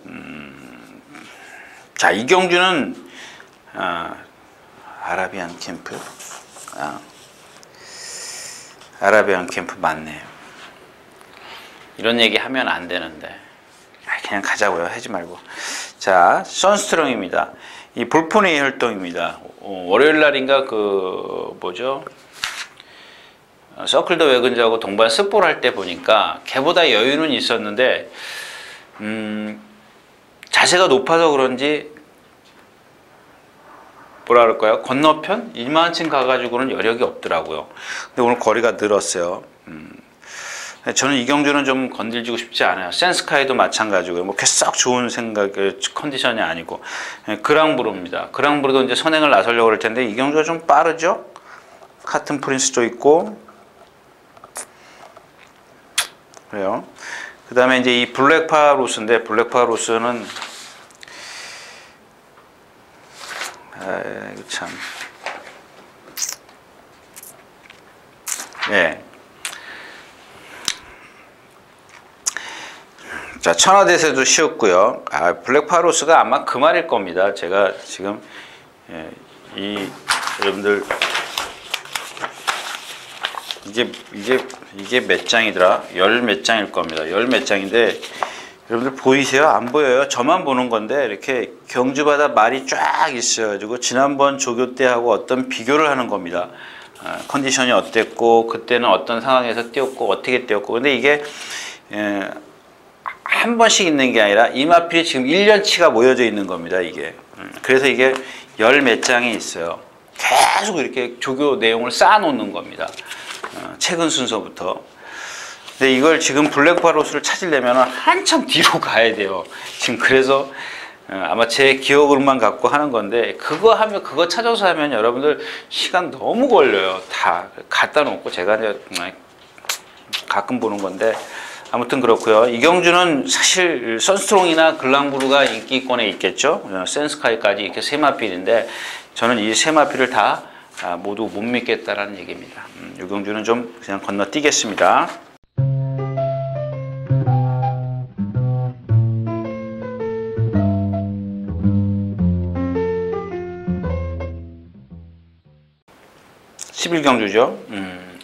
자, 이 경주는 아라비안 캠프. 아라비안 캠프 맞네요. 이런 얘기 하면 안 되는데 그냥 가자고요. 하지 말고. 자, 선스트롱입니다. 이 볼포네이 활동입니다. 월요일 날인가 뭐죠? 서클 더 외근자하고 동반 습보를 할 때 보니까 걔보다 여유는 있었는데 자세가 높아서 그런지 뭐라 그럴까요? 건너편? 이만큼 가가지고는 여력이 없더라고요. 근데 오늘 거리가 늘었어요. 저는 이 경주는 좀 건들지고 싶지 않아요. 센스카이도 마찬가지고요. 뭐 썩 좋은 컨디션이 아니고. 그랑브루입니다. 그랑브루도 이제 선행을 나서려고 할 텐데 이 경주가 좀 빠르죠? 카튼 프린스도 있고 그래요. 그 다음에 이제 이 블랙파 로스인데, 블랙파 로스는 이거 참, 예. 자, 천하대세도 쉬웠고요. 블랙파 로스가 아마 그 말일 겁니다. 제가 지금 여러분들 이게 몇 장이더라? 열 몇 장일 겁니다. 열 몇 장인데 여러분들 보이세요? 안 보여요? 저만 보는 건데 이렇게 경주마다 말이 쫙 있어가지고 지난번 조교 때하고 어떤 비교를 하는 겁니다. 컨디션이 어땠고 그때는 어떤 상황에서 뛰었고 어떻게 뛰었고. 근데 이게 한 번씩 있는 게 아니라 이 마필이 지금 1년치가 모여져 있는 겁니다. 이게. 그래서 이게 열 몇 장이 있어요. 계속 이렇게 조교 내용을 쌓아 놓는 겁니다. 최근 순서부터. 근데 이걸 지금 블랙파 로스를 찾으려면 한참 뒤로 가야 돼요. 지금 그래서 아마 제 기억으로만 갖고 하는 건데, 그거 찾아서 하면 여러분들 시간 너무 걸려요. 다 갖다 놓고 제가 이제 가끔 보는 건데, 아무튼 그렇고요. 이경주는 사실 선스트롱이나 글랑브루가 인기권에 있겠죠. 센스카이까지 이렇게 세 마필인데, 저는 이 세 마필을 다 모두 못 믿겠다라는 얘기입니다. 이경주는 좀 그냥 건너뛰겠습니다. (11경주죠)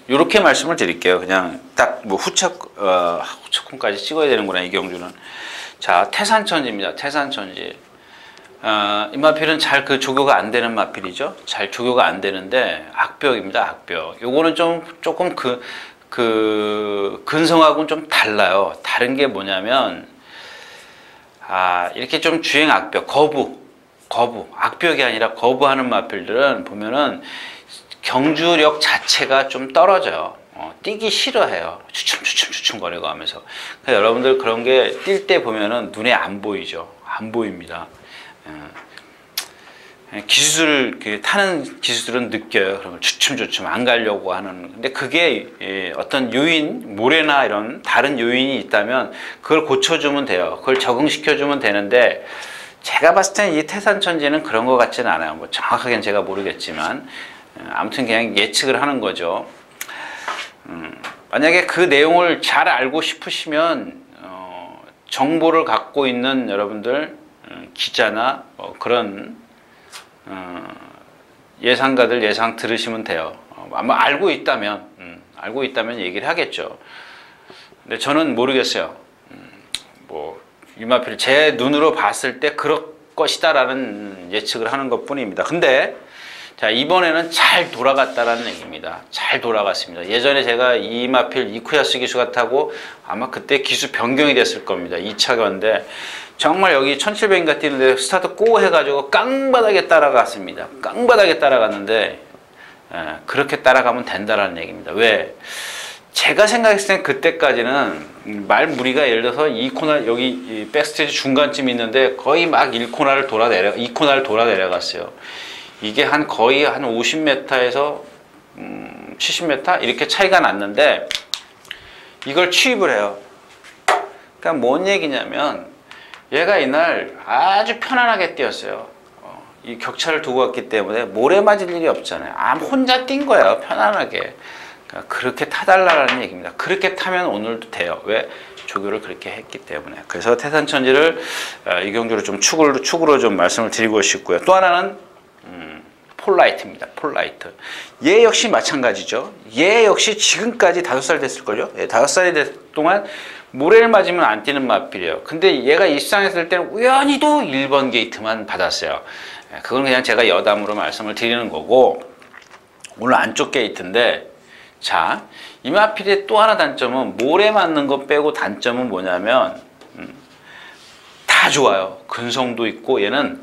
이렇게 말씀을 드릴게요. 그냥 딱 뭐 후척kun까지 찍어야 되는구나, 이 경주는. 자, 태산천지입니다. 태산천지. 이 마필은 잘 조교가 안 되는 마필이죠. 잘 조교가 안 되는데 악벽입니다. 악벽. 요거는 조금 근성하고는 좀 달라요. 다른 게 뭐냐면 이렇게 좀 주행 악벽, 거부, 악벽이 아니라 거부하는 마필들은 보면은 경주력 자체가 좀 떨어져요. 뛰기 싫어해요. 추춤 거리고 하면서. 그러니까 여러분들 그런 게 뛸 때 보면은 눈에 안 보이죠. 안 보입니다. 타는 기술은 느껴요. 그러면 추춤 안 가려고 하는. 근데 그게 어떤 요인, 모래나 이런 다른 요인이 있다면 그걸 고쳐주면 돼요. 그걸 적응시켜주면 되는데, 제가 봤을 때는 이 태산천지는 그런 것 같지는 않아요. 뭐 정확하게는 제가 모르겠지만, 아무튼 그냥 예측을 하는 거죠. 만약에 그 내용을 잘 알고 싶으시면 정보를 갖고 있는 여러분들, 기자나 그런 예상가들 예상 들으시면 돼요. 아마 알고 있다면 얘기를 하겠죠. 근데 저는 모르겠어요. 이 마필을 제 눈으로 봤을 때 그럴 것이다라는 예측을 하는 것뿐입니다. 근데 자, 이번에는 잘 돌아갔다라는 얘기입니다. 잘 돌아갔습니다. 예전에 제가 이 마필 이쿠야스 기수가 타고 아마 그때 기수 변경이 됐을 겁니다. 2차건데 정말 여기 1700인가 뛰는데 스타트 고 해가지고 깡바닥에 따라갔습니다. 깡바닥에 따라갔는데 그렇게 따라가면 된다라는 얘기입니다. 왜? 제가 생각했을 땐 그때까지는 말 무리가 예를 들어서 2코너 여기 백스테이지 중간쯤 있는데 거의 막 2코너를 돌아 내려갔어요. 이게 거의 한 50m에서 70m 이렇게 차이가 났는데 이걸 취입을 해요. 그러니까 뭔 얘기냐면 얘가 이날 아주 편안하게 뛰었어요. 이 격차를 두고 왔기 때문에 모래 맞을 일이 없잖아요. 혼자 뛴 거예요. 편안하게. 그러니까 그렇게 타달라는 얘기입니다. 그렇게 타면 오늘도 돼요. 왜? 조교를 그렇게 했기 때문에. 그래서 태산천지를 이경주로 좀 축으로 좀 말씀을 드리고 싶고요. 또 하나는 폴라이트입니다. 폴라이트. 얘 역시 마찬가지죠. 얘 역시 지금까지 5살 됐을걸요? 5살이 될 동안 모래를 맞으면 안 뛰는 마필이에요. 근데 얘가 입상했을 때는 우연히도 1번 게이트만 받았어요. 그건 그냥 제가 여담으로 말씀을 드리는 거고, 오늘 안쪽 게이트인데, 자, 이 마필의 또 하나 단점은 모래 맞는 거 빼고 단점은 뭐냐면 다 좋아요. 근성도 있고 얘는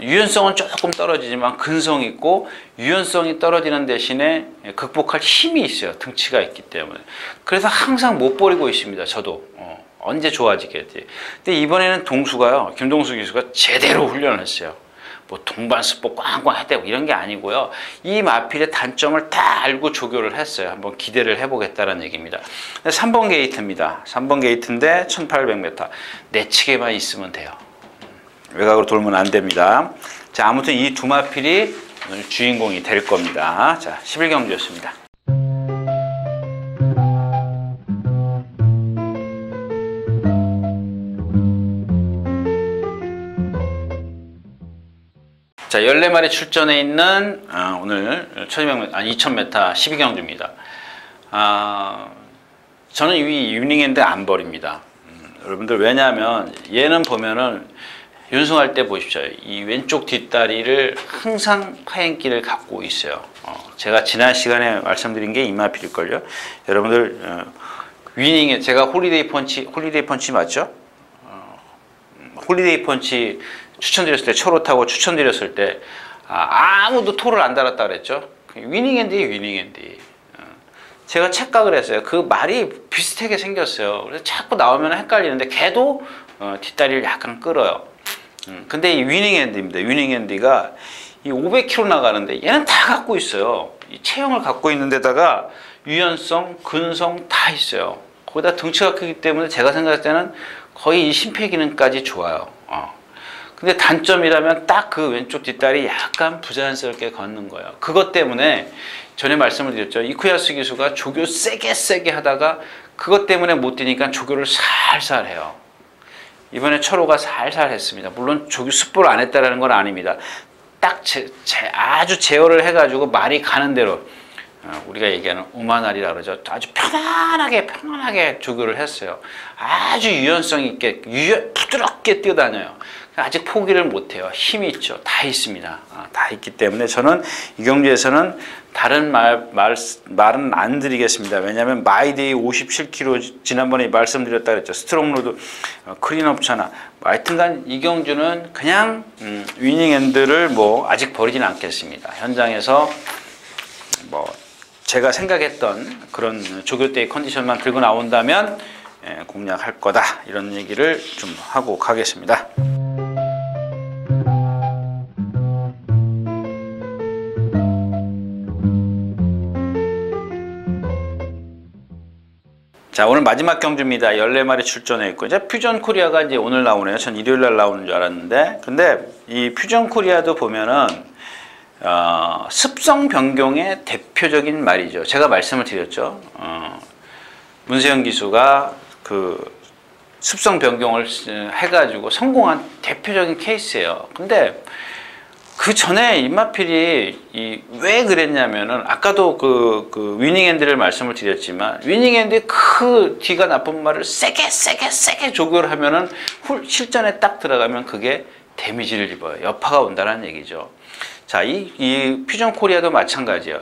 유연성은 조금 떨어지지만 근성이 있고, 유연성이 떨어지는 대신에 극복할 힘이 있어요. 등치가 있기 때문에. 그래서 항상 못 버리고 있습니다. 저도 언제 좋아지겠지. 근데 이번에는 김동수 기수가 제대로 훈련을 했어요. 뭐 동반수법 꽝꽝 해대고 이런 게 아니고요. 이 마필의 단점을 다 알고 조교를 했어요. 한번 기대를 해보겠다는 얘기입니다. 3번 게이트입니다. 3번 게이트인데 1800m. 내치게만 있으면 돼요. 외곽으로 돌면 안 됩니다. 자, 아무튼 이 두 마필이 오늘 주인공이 될 겁니다. 자, 11경주였습니다. 자, 14마리 출전해 있는 오늘 2000m 12경주입니다. 저는 이 유닝핸드 안 버립니다. 여러분들 왜냐하면 얘는 보면은 윤승할 때 보십시오. 이 왼쪽 뒷다리를 항상 파행기를 갖고 있어요. 제가 지난 시간에 말씀드린 게 이마필일걸요. 여러분들 위닝에 제가 홀리데이 펀치 맞죠? 홀리데이 펀치 추천드렸을 때, 초로 타고 추천드렸을 때 아무도 토를 안 달았다 그랬죠. 위닝핸드예요, 위닝핸드. 제가 착각을 했어요. 그 말이 비슷하게 생겼어요. 그래서 자꾸 나오면 헷갈리는데 걔도 뒷다리를 약간 끌어요. 근데 이 위닝핸드입니다. 위닝핸드가 이 500km 나가는데 얘는 다 갖고 있어요. 이 체형을 갖고 있는 데다가 유연성, 근성 다 있어요. 거기다 등치가 크기 때문에 제가 생각할 때는 거의 이 심폐기능까지 좋아요. 근데 단점이라면 딱 그 왼쪽 뒷다리 약간 부자연스럽게 걷는 거예요. 그것 때문에 전에 말씀을 드렸죠. 이쿠야스 기수가 조교 세게 하다가 그것 때문에 못 뛰니까 조교를 살살 해요. 이번에 철호가 살살 했습니다. 물론 조교 습보를 안 했다는 건 아닙니다. 딱 아주 제어를 해가지고 말이 가는 대로 우리가 얘기하는 우마날이라 그러죠. 아주 편안하게 조교를 했어요. 아주 유연성 있게 부드럽게 뛰어다녀요. 아직 포기를 못해요. 힘이 있죠. 다 있습니다. 다 있기 때문에 저는 이 경주에서는 다른 말은 안 드리겠습니다. 왜냐하면 마이데이 57km 지난번에 말씀드렸다 그랬죠. 스트롱로드 클린업 차나 하여튼간 이 경주는 그냥 위닝핸드를 뭐 아직 버리진 않겠습니다. 현장에서 뭐 제가 생각했던 그런 조교 때의 컨디션만 들고 나온다면 공략할 거다 이런 얘기를 좀 하고 가겠습니다. 자, 오늘 마지막 경주입니다. 14마리 출전했고, 이제 퓨전 코리아가 이제 오늘 나오네요. 전 일요일 날 나오는 줄 알았는데, 근데 이 퓨전 코리아도 보면은, 습성 변경의 대표적인 말이죠. 제가 말씀을 드렸죠. 문세영 기수가 그 습성 변경을 해가지고 성공한 대표적인 케이스예요. 근데 그 전에 임마필이 왜 그랬냐면은 아까도 그 위닝핸드를 말씀을 드렸지만 위닝핸드의 그 뒤가 나쁜 말을 세게 조교를 하면은 실전에 딱 들어가면 그게 데미지를 입어요. 여파가 온다는 얘기죠. 자, 이 퓨전 코리아도 마찬가지예요.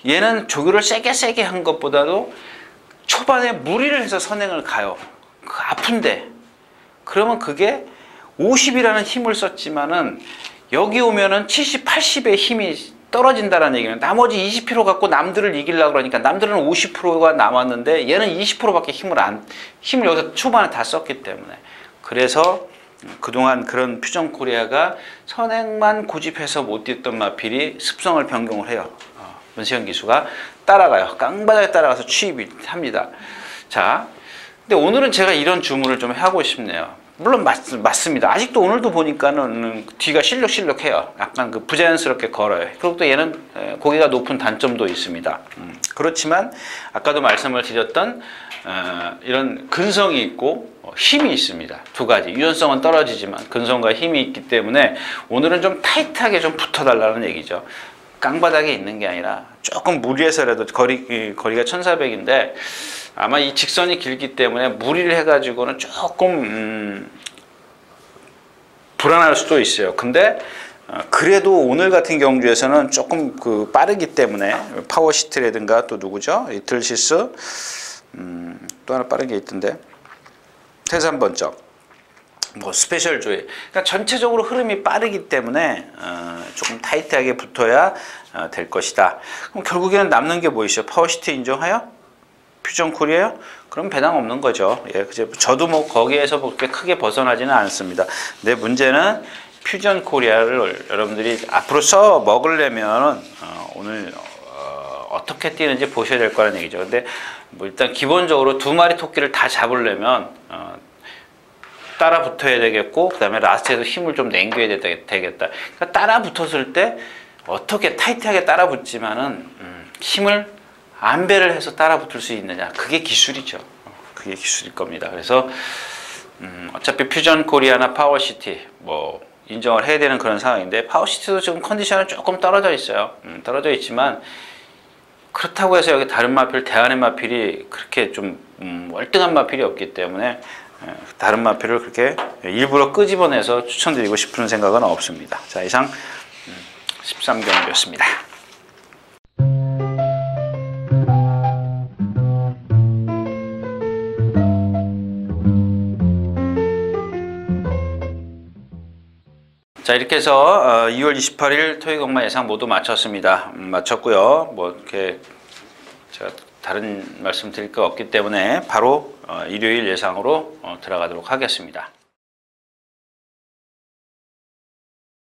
얘는 조교를 세게 한 것보다도 초반에 무리를 해서 선행을 가요. 아픈데 그러면 그게 50이라는 힘을 썼지만은 여기 오면은 70, 80의 힘이 떨어진다는 얘기는 나머지 20% 갖고 남들을 이기려고 그러니까 남들은 50%가 남았는데 얘는 20%밖에 힘을 여기서 초반에 다 썼기 때문에 그래서 그동안 그런 퓨전 코리아가 선행만 고집해서 못 뛰었던 마필이 습성을 변경을 해요. 문세영 기수가 따라가요. 깡바닥에 따라가서 취입이 합니다. 자, 근데 오늘은 제가 이런 주문을 좀 하고 싶네요. 물론 맞습니다. 아직도 오늘도 보니까는 뒤가 실룩실룩해요. 약간 그 부자연스럽게 걸어요. 그리고 또 얘는 고개가 높은 단점도 있습니다. 그렇지만 아까도 말씀을 드렸던 이런 근성이 있고 힘이 있습니다. 두 가지. 유연성은 떨어지지만 근성과 힘이 있기 때문에 오늘은 좀 타이트하게 좀 붙어달라는 얘기죠. 깡바닥에 있는 게 아니라 조금 무리해서라도 거리가 1400인데 아마 이 직선이 길기 때문에 무리를 해가지고는 조금 불안할 수도 있어요. 근데 그래도 오늘 같은 경주에서는 조금 빠르기 때문에 파워시트라든가 또 누구죠? 이틀시스 또 하나 빠른 게 있던데 태산번쩍 뭐 스페셜 조이 그러니까 전체적으로 흐름이 빠르기 때문에 조금 타이트하게 붙어야 될 것이다. 그럼 결국에는 남는 게 뭐 있어요? 파워시트 인정하여? 퓨전 코리아요? 그럼 배당 없는 거죠. 예, 저도 뭐 거기에서 그렇게 크게 벗어나지는 않습니다. 근데 문제는 퓨전 코리아를 여러분들이 앞으로 써 먹으려면 오늘 어떻게 뛰는지 보셔야 될 거라는 얘기죠. 근데 뭐 일단 기본적으로 두 마리 토끼를 다 잡으려면 따라 붙어야 되겠고, 그 다음에 라스트에도 힘을 좀 남겨야 되겠다. 그러니까 따라 붙었을 때 어떻게 타이트하게 따라 붙지만은 힘을 안배를 해서 따라 붙을 수 있느냐, 그게 기술이죠. 그게 기술일 겁니다. 그래서 어차피 퓨전 코리아나 파워시티 뭐 인정을 해야 되는 그런 상황인데, 파워시티도 지금 컨디션은 조금 떨어져 있어요. 떨어져 있지만 그렇다고 해서 여기 다른 마필, 대안의 마필이 그렇게 좀 월등한 마필이 없기 때문에 다른 마필을 그렇게 일부러 끄집어내서 추천드리고 싶은 생각은 없습니다. 자, 이상 13경기였습니다. 자, 이렇게 해서 2월 28일 토익 억마 예상 모두 마쳤습니다. 마쳤고요. 뭐 이렇게 제가 다른 말씀 드릴 거 없기 때문에 바로 일요일 예상으로 들어가도록 하겠습니다.